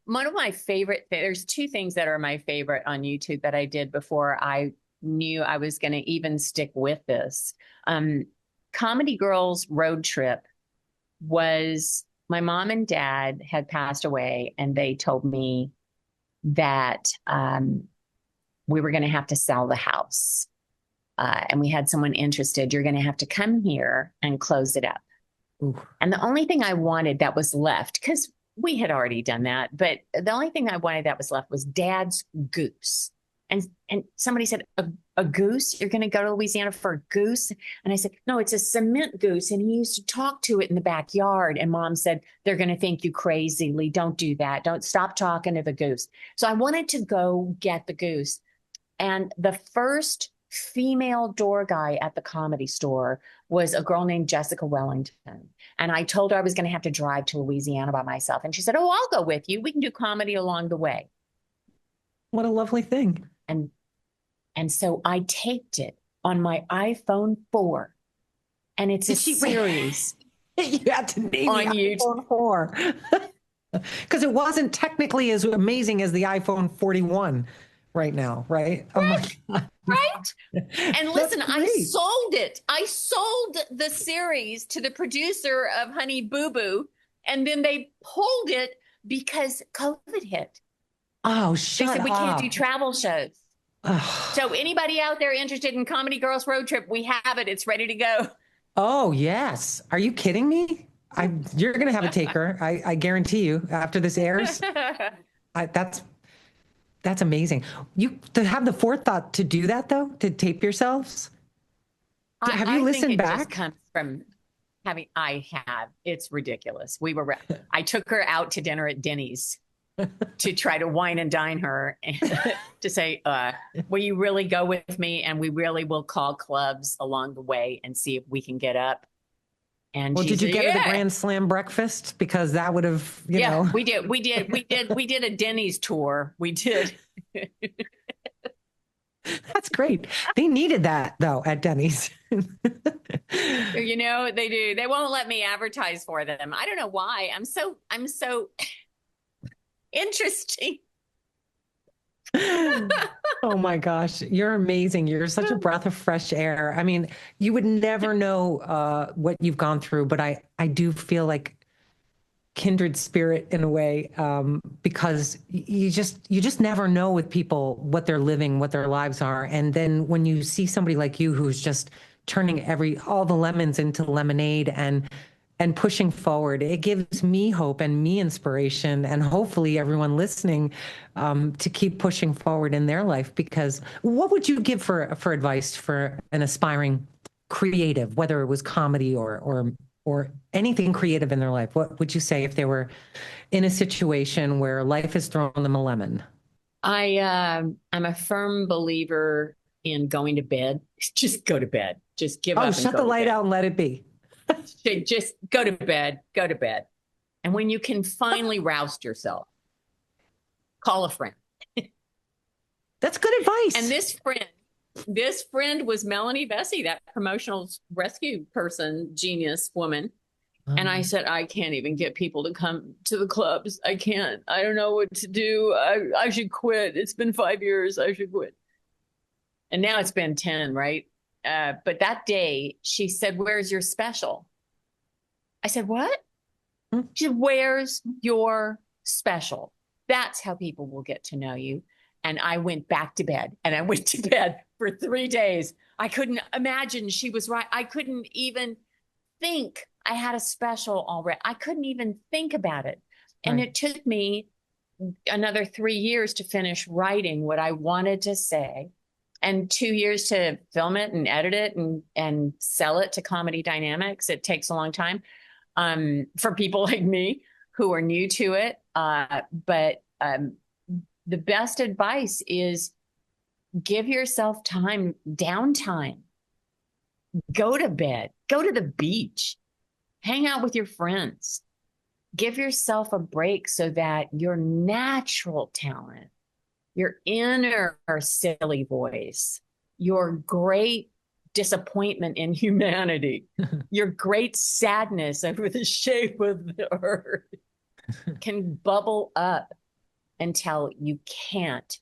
one of my favorite, there's two things that are my favorite on YouTube that I did before I knew I was going to even stick with this. Comedy Girls Road Trip was, my mom and dad had passed away, and they told me that we were going to have to sell the house. And we had someone interested. You're going to have to come here and close it up. Ooh. And the only thing I wanted that was left, because we had already done that, but the only thing I wanted that was left was Dad's goose. And somebody said, a goose? You're going to go to Louisiana for a goose? And I said, no, it's a cement goose. And he used to talk to it in the backyard. And Mom said, they're going to think you crazy, Lee. Don't do that. Don't stop talking to the goose. So I wanted to go get the goose. And the first female door guy at the Comedy Store was a girl named Jessica Wellington. And I told her I was going to have to drive to Louisiana by myself. And she said, oh, I'll go with you. We can do comedy along the way. What a lovely thing. And so I taped it on my iPhone 4, and it's a series. You had to name on the iPhone 4 because it wasn't technically as amazing as the iPhone 41 right now, right? Right. Oh my God. Right. And listen, I sold it. I sold the series to the producer of Honey Boo Boo, and then they pulled it because COVID hit. Oh, shut up. They said we can't do travel shows. So anybody out there interested in Comedy Girls Road Trip, we have it. It's ready to go. Oh, yes. Are you kidding me? You're going to have a taker. I guarantee you after this airs. That's amazing. You to have the forethought to do that, though, to tape yourselves. Have you listened back? Just comes from having. I have. It's ridiculous. I took her out to dinner at Denny's to try to wine and dine her and to say, will you really go with me? And we really will call clubs along the way and see if we can get up. And well, did you get her the Grand Slam breakfast? Because that would have, you know. We did a Denny's tour. We did. That's great. They needed that though at Denny's. You know, they do. They won't let me advertise for them. I don't know why. I'm so interesting. Oh my gosh, you're amazing. You're such a breath of fresh air. I mean, you would never know what you've gone through, but I do feel like kindred spirit in a way, because you just never know with people what they're living, what their lives are. And then when you see somebody like you who's just turning all the lemons into lemonade and pushing forward, it gives me hope and me inspiration, and hopefully everyone listening to keep pushing forward in their life. Because what would you give for advice for an aspiring creative, whether it was comedy or anything creative in their life? What would you say if they were in a situation where life has thrown them a lemon? I'm a firm believer in going to bed. Just go to bed. Just give up. Shut the light out and let it be. Just go to bed. Go to bed. And when you can finally roust yourself, call a friend. That's good advice. And this friend was Melanie Vesey, that promotional rescue person, genius woman. And I said, I can't even get people to come to the clubs. I can't. I don't know what to do. I should quit. It's been 5 years. I should quit. And now it's been 10, right? But that day she said, where's your special? I said, what? She said, where's your special? That's how people will get to know you. And I went back to bed, and I went to bed for 3 days. I couldn't imagine she was right. I couldn't even think I had a special already. I couldn't even think about it. And it took me another 3 years to finish writing what I wanted to say, and 2 years to film it and edit it and sell it to Comedy Dynamics. It takes a long time for people like me who are new to it. But the best advice is give yourself time, downtime. Go to bed, go to the beach, hang out with your friends. Give yourself a break so that your natural talent, your inner silly voice, your great disappointment in humanity, your great sadness over the shape of the earth can bubble up until you can't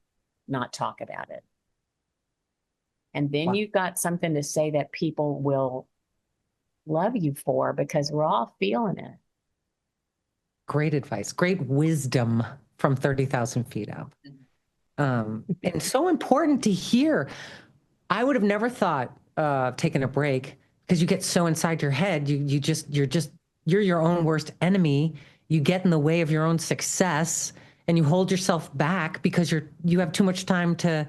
not talk about it. And then you've got something to say that people will love you for, because we're all feeling it. Great advice, great wisdom from 30,000 feet up. And so important to hear. I would have never thought of taking a break, because you get so inside your head. You're your own worst enemy. You get in the way of your own success, and you hold yourself back because you have too much time to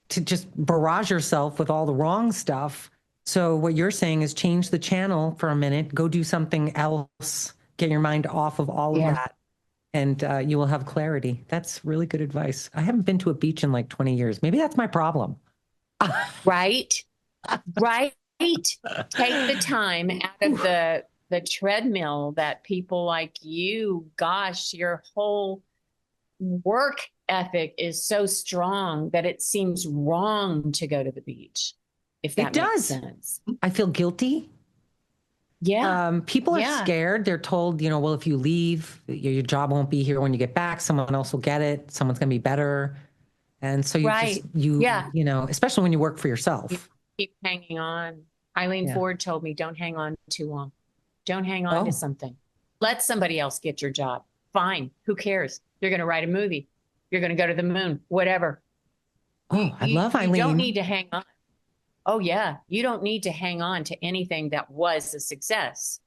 just barrage yourself with all the wrong stuff. So what you're saying is change the channel for a minute, go do something else, get your mind off of all of that, and you will have clarity. That's really good advice. I haven't been to a beach in like 20 years. Maybe that's my problem. Right. Take the time out of the treadmill that people like you, gosh, your whole work ethic is so strong that it seems wrong to go to the beach. If that makes sense. I feel guilty. Yeah. People are scared. They're told, well, if you leave, your job won't be here when you get back. Someone else will get it. Someone's going to be better. And so especially when you work for yourself. You keep hanging on. Eileen Ford told me, don't hang on too long. Don't hang on to something. Let somebody else get your job. Fine. Who cares? You're going to write a movie. You're going to go to the moon, whatever. I love Eileen. You don't need to hang on. Oh, yeah. You don't need to hang on to anything that was a success,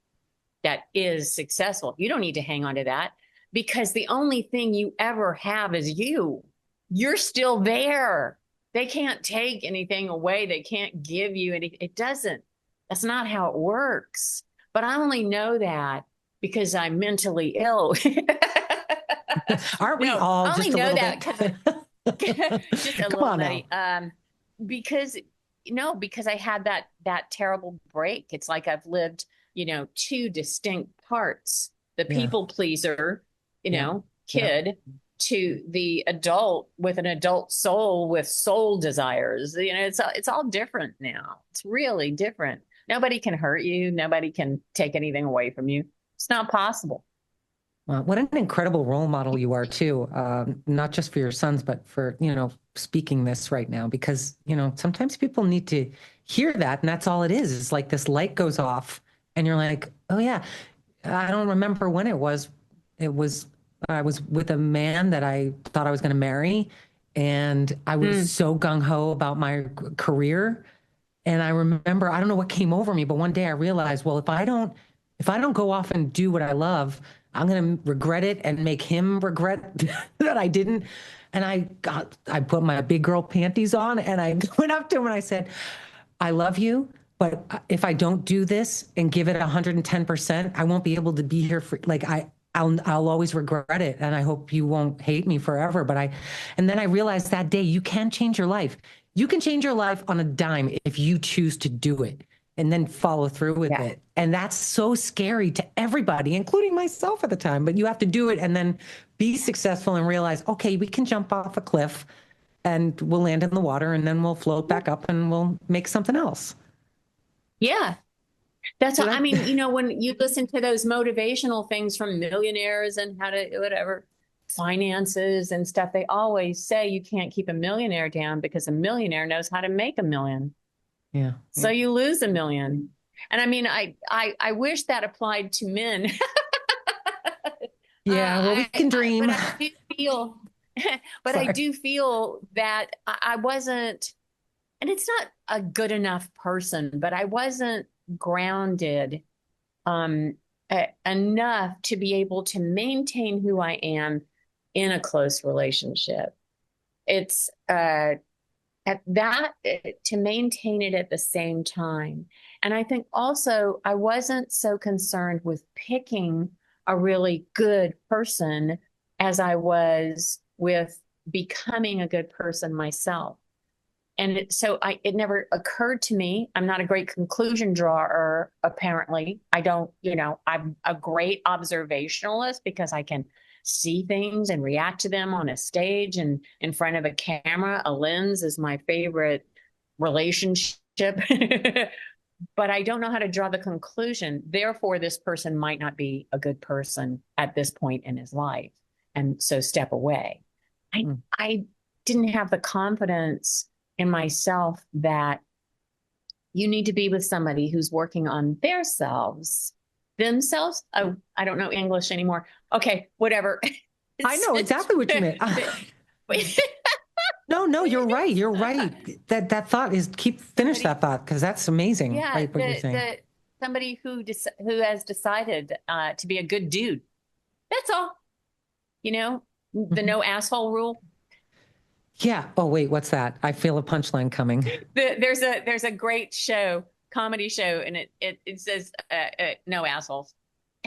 that is successful. You don't need to hang on to that, because the only thing you ever have is you. You're still there. They can't take anything away. They can't give you anything. It doesn't. That's not how it works. But I only know that because I'm mentally ill. Aren't we all? I only just a know little that because just a Come little on bit. Because I had that terrible break. It's like I've lived, two distinct parts: the people pleaser, kid, to the adult with an adult soul with soul desires. It's all different now. It's really different. Nobody can hurt you. Nobody can take anything away from you. It's not possible. What an incredible role model you are too, not just for your sons, but for, speaking this right now, because, sometimes people need to hear that. And that's all it is. It's like this light goes off and you're like, oh yeah, I don't remember when it was. I was with a man that I thought I was going to marry, and I was so gung ho about my career. And I remember, I don't know what came over me, but one day I realized, well, if I don't go off and do what I love, I'm going to regret it and make him regret that I didn't. And I put my big girl panties on and I went up to him and I said, I love you, but if I don't do this and give it 110%, I won't be able to be here for I'll always regret it. And I hope you won't hate me forever. And then I realized that day, you can change your life. You can change your life on a dime if you choose to do it and then follow through with it. And that's so scary to everybody, including myself at the time. But you have to do it and then be successful and realize, okay, we can jump off a cliff and we'll land in the water and then we'll float back up and we'll make something else. Yeah. That's what I mean, when you listen to those motivational things from millionaires and how to whatever finances and stuff, they always say you can't keep a millionaire down because a millionaire knows how to make $1 million. Yeah. So you lose $1 million. And I mean, I wish that applied to men. Yeah, well, we can dream. But I do feel But I Sorry. do feel that I wasn't, and it's not a good enough person, but I wasn't grounded enough to be able to maintain who I am in a close relationship. It's at that to maintain it at the same time. And I think also I wasn't so concerned with picking a really good person as I was with becoming a good person myself. And it never occurred to me. I'm not a great conclusion drawer, apparently. I don't, I'm a great observationalist because I can see things and react to them on a stage and in front of a camera. A lens is my favorite relationship. But I don't know how to draw the conclusion. Therefore, this person might not be a good person at this point in his life. And so step away. I didn't have the confidence in myself that you need to be with somebody who's working on themselves. Oh, I don't know English anymore. Okay, whatever. I know exactly what you meant. No, you're right. You're right. That thought is finish that thought because that's amazing. Yeah, right, what you're saying. Somebody who has decided to be a good dude. That's all. The no asshole rule. Yeah. Oh, wait, what's that? I feel a punchline coming. There's a great comedy show, and it says no assholes.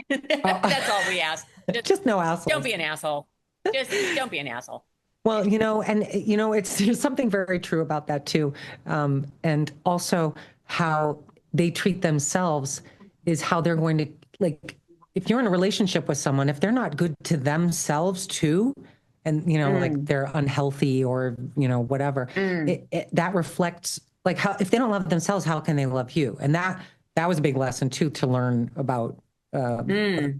That's all we ask. Just no assholes. Don't be an asshole. Just don't be an asshole. Well, there's something very true about that too. And also how they treat themselves is how they're going to, like, if you're in a relationship with someone, if they're not good to themselves too, and, like they're unhealthy or, whatever, that reflects like how, if they don't love themselves, how can they love you? And that was a big lesson too, to learn about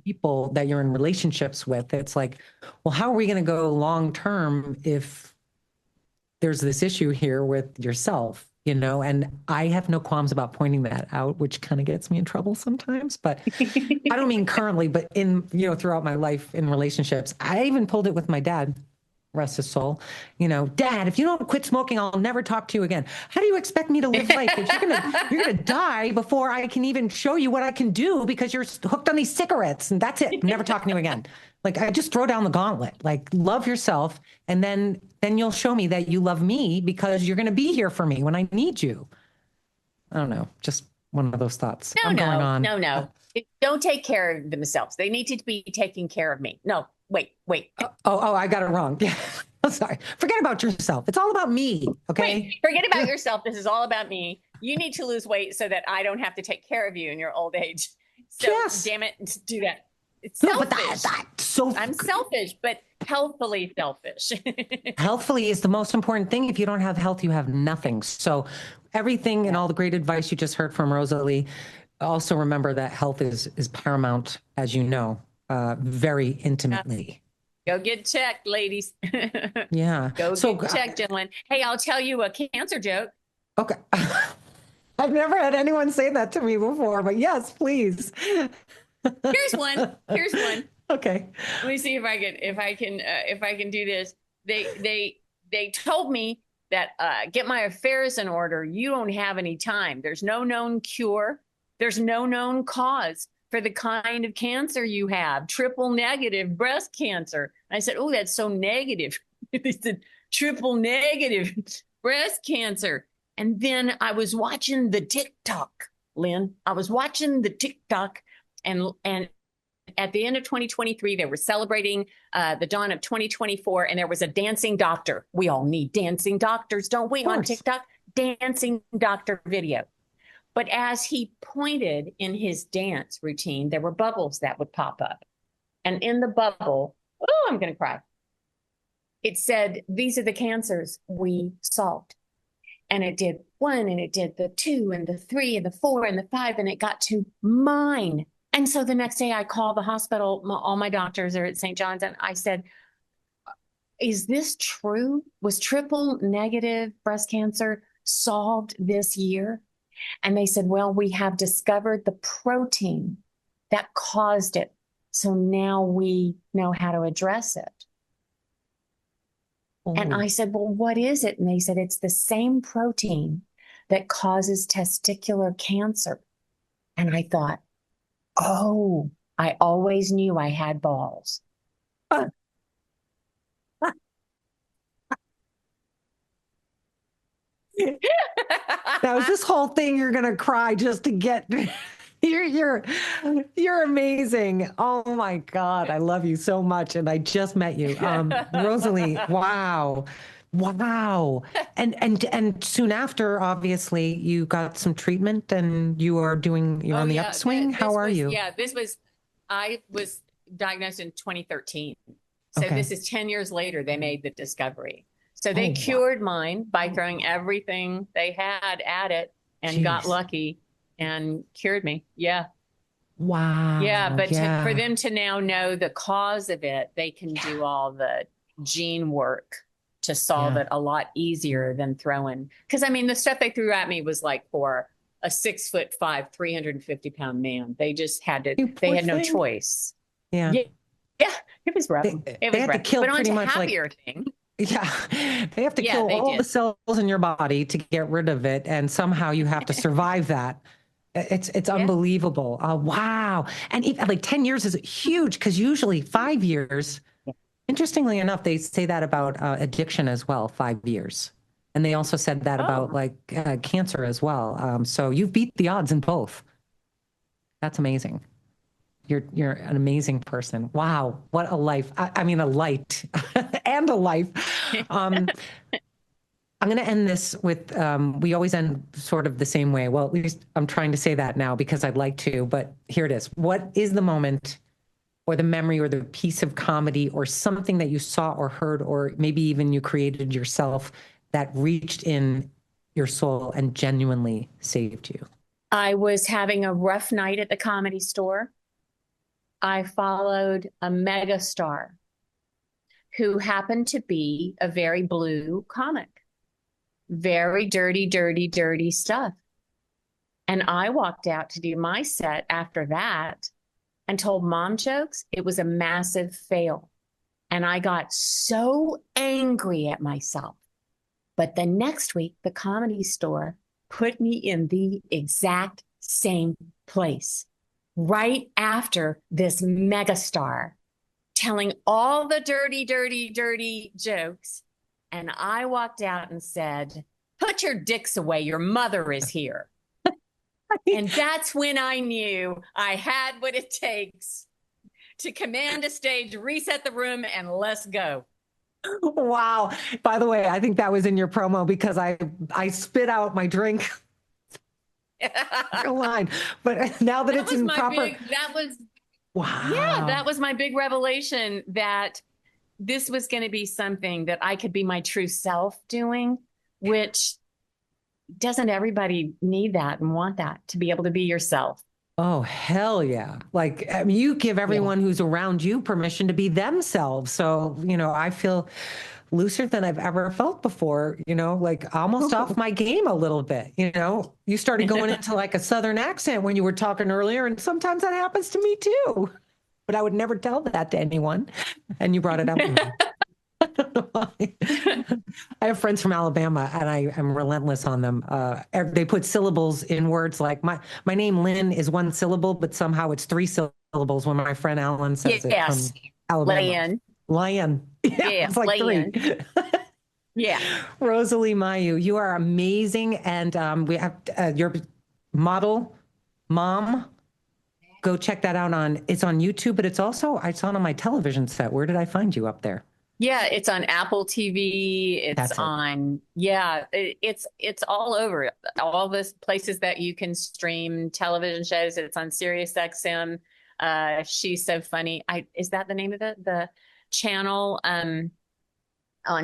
people that you're in relationships with. It's like, well, how are we going to go long term if there's this issue here with yourself, and I have no qualms about pointing that out, which kind of gets me in trouble sometimes, but I don't mean currently, but in, throughout my life in relationships. I even pulled it with my dad, rest his soul. Dad, if you don't quit smoking, I'll never talk to you again. How do you expect me to live life if you're gonna die before I can even show you what I can do because you're hooked on these cigarettes and that's it. Never talking to you again. Like, I just throw down the gauntlet. Like, love yourself, and then you'll show me that you love me because you're gonna be here for me when I need you. I don't know, just one of those thoughts. No. Don't take care of themselves. They need to be taking care of me. No, wait. Oh, I got it wrong. Yeah. I'm sorry. Forget about yourself. It's all about me. Okay. Wait, forget about yourself. This is all about me. You need to lose weight so that I don't have to take care of you in your old age. So damn it, do that. It's selfish. I'm selfish, but healthfully selfish. Healthfully is the most important thing. If you don't have health, you have nothing. So everything and all the great advice you just heard from Rosalee, also remember that health is paramount, as you know, very intimately. Go get checked, ladies. Yeah. Go get checked, gentlemen. Hey, I'll tell you a cancer joke. Okay. I've never had anyone say that to me before, but yes, please. Here's one. Okay. Let me see if I can do this. They told me that get my affairs in order. You don't have any time. There's no known cure. There's no known cause for the kind of cancer you have, triple negative breast cancer. I said, oh, that's so negative. They said, triple negative breast cancer. And then I was watching the TikTok, Lynn. I was watching the TikTok, and at the end of 2023, they were celebrating the dawn of 2024, and there was a dancing doctor. We all need dancing doctors, don't we, on TikTok? Dancing doctor video. But as he pointed in his dance routine, there were bubbles that would pop up. And in the bubble, oh, I'm going to cry. It said, these are the cancers we solved. And it did 1, and it did the 2, and the 3, and the 4, and the 5, and it got to mine. And so the next day I called the hospital, all my doctors are at St. John's, and I said, is this true? Was triple negative breast cancer solved this year? And they said, well, we have discovered the protein that caused it. So now we know how to address it. And Oh. I said, well, what is it? And they said, it's the same protein that causes testicular cancer. And I thought, oh, I always knew I had balls. Now, is this whole thing you're gonna cry just to get you're you're amazing. Oh my God, I love you so much. And I just met you. Rosalee, wow. Wow. And soon after, obviously, you got some treatment and you're Oh on the yeah, upswing. How are you? I was diagnosed in 2013. So Okay. this is 10 years later they made the discovery. So they Oh, wow. cured mine by throwing everything they had at it and got Jeez. lucky and cured me. Yeah. Yeah, Wow. but for Yeah. them to now know the cause of it, they can do all the gene work to solve Yeah. it a lot easier than throwing. Because I mean, the stuff they threw at me was like for a 6'5", 350-pound man. They just had to. You They poor had no thing. choice. Yeah. Yeah, yeah, it was rough. It They was had to rough. kill But on pretty to much happier like, thing. yeah, they have to Yeah, kill they all the did. cells in your body to get rid of it, and somehow you have to survive that. It's Yeah. unbelievable. Wow. And even, like 10 years is huge because usually 5 years, interestingly enough, they say that about addiction as well, 5 years. And they also said that about Oh, like cancer as well. So you've beat the odds in both. That's amazing. You're an amazing person. Wow, what a life! I mean, a light and a life. Um, I'm going to end this with. We always end sort of the same way. Well, at least I'm trying to say that now because I'd like to. But here it is. What is the moment, or the memory, or the piece of comedy, or something that you saw or heard, or maybe even you created yourself that reached in your soul and genuinely saved you? I was having a rough night at the Comedy Store. I followed a megastar who happened to be a very blue comic, very dirty, dirty, dirty stuff. And I walked out to do my set after that and told mom jokes. It was a massive fail. And I got so angry at myself. But the next week, the Comedy Store put me in the exact same place right after this megastar telling all the dirty, dirty, dirty jokes. And I walked out and said, put your dicks away. Your mother is here. And that's when I knew I had what it takes to command a stage, reset the room, and let's go. Wow. By the way, I think that was in your promo because I spit out my drink line. But now that it's in proper. That was Yeah, Wow. that was my big revelation that this was going to be something that I could be my true self doing, which doesn't everybody need that and want that to be able to be yourself? Oh, hell yeah. Like, I mean, you give everyone who's around you permission to be themselves. So, I feel looser than I've ever felt before, like almost off my game a little bit. You started going into like a Southern accent when you were talking earlier. And sometimes that happens to me too. But I would never tell that to anyone. And you brought it up. I have friends from Alabama, and I am relentless on them. They put syllables in words like my name Lynn is one syllable, but somehow it's three syllables when my friend Alan says it from Alabama. Lion. Yeah, it's like Lion. three. Yeah. Rosalee Mayeux, you are amazing, and we have your model, Mom. Go check that out it's on YouTube, but it's also I saw it on my television set. Where did I find you up there? Yeah, it's on Apple TV. It's on, it's all over. All the places that you can stream television shows. It's on Sirius XM. She's So Funny. Is that the name of it? The channel on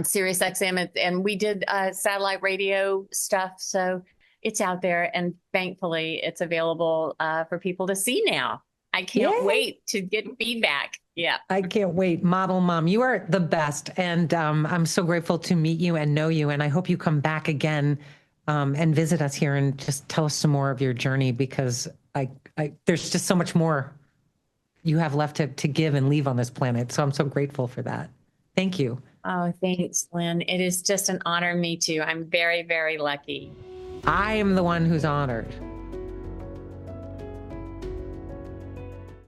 Sirius XM. And we did satellite radio stuff. So it's out there. And thankfully, it's available for people to see now. I can't wait to get feedback. Yeah. I can't wait. Model Mom, you are the best. And I'm so grateful to meet you and know you. And I hope you come back again and visit us here and just tell us some more of your journey because there's just so much more you have left to give and leave on this planet. So I'm so grateful for that. Thank you. Oh, thanks, Lynn. It is just an honor. Me too. I'm very, very lucky. I am the one who's honored.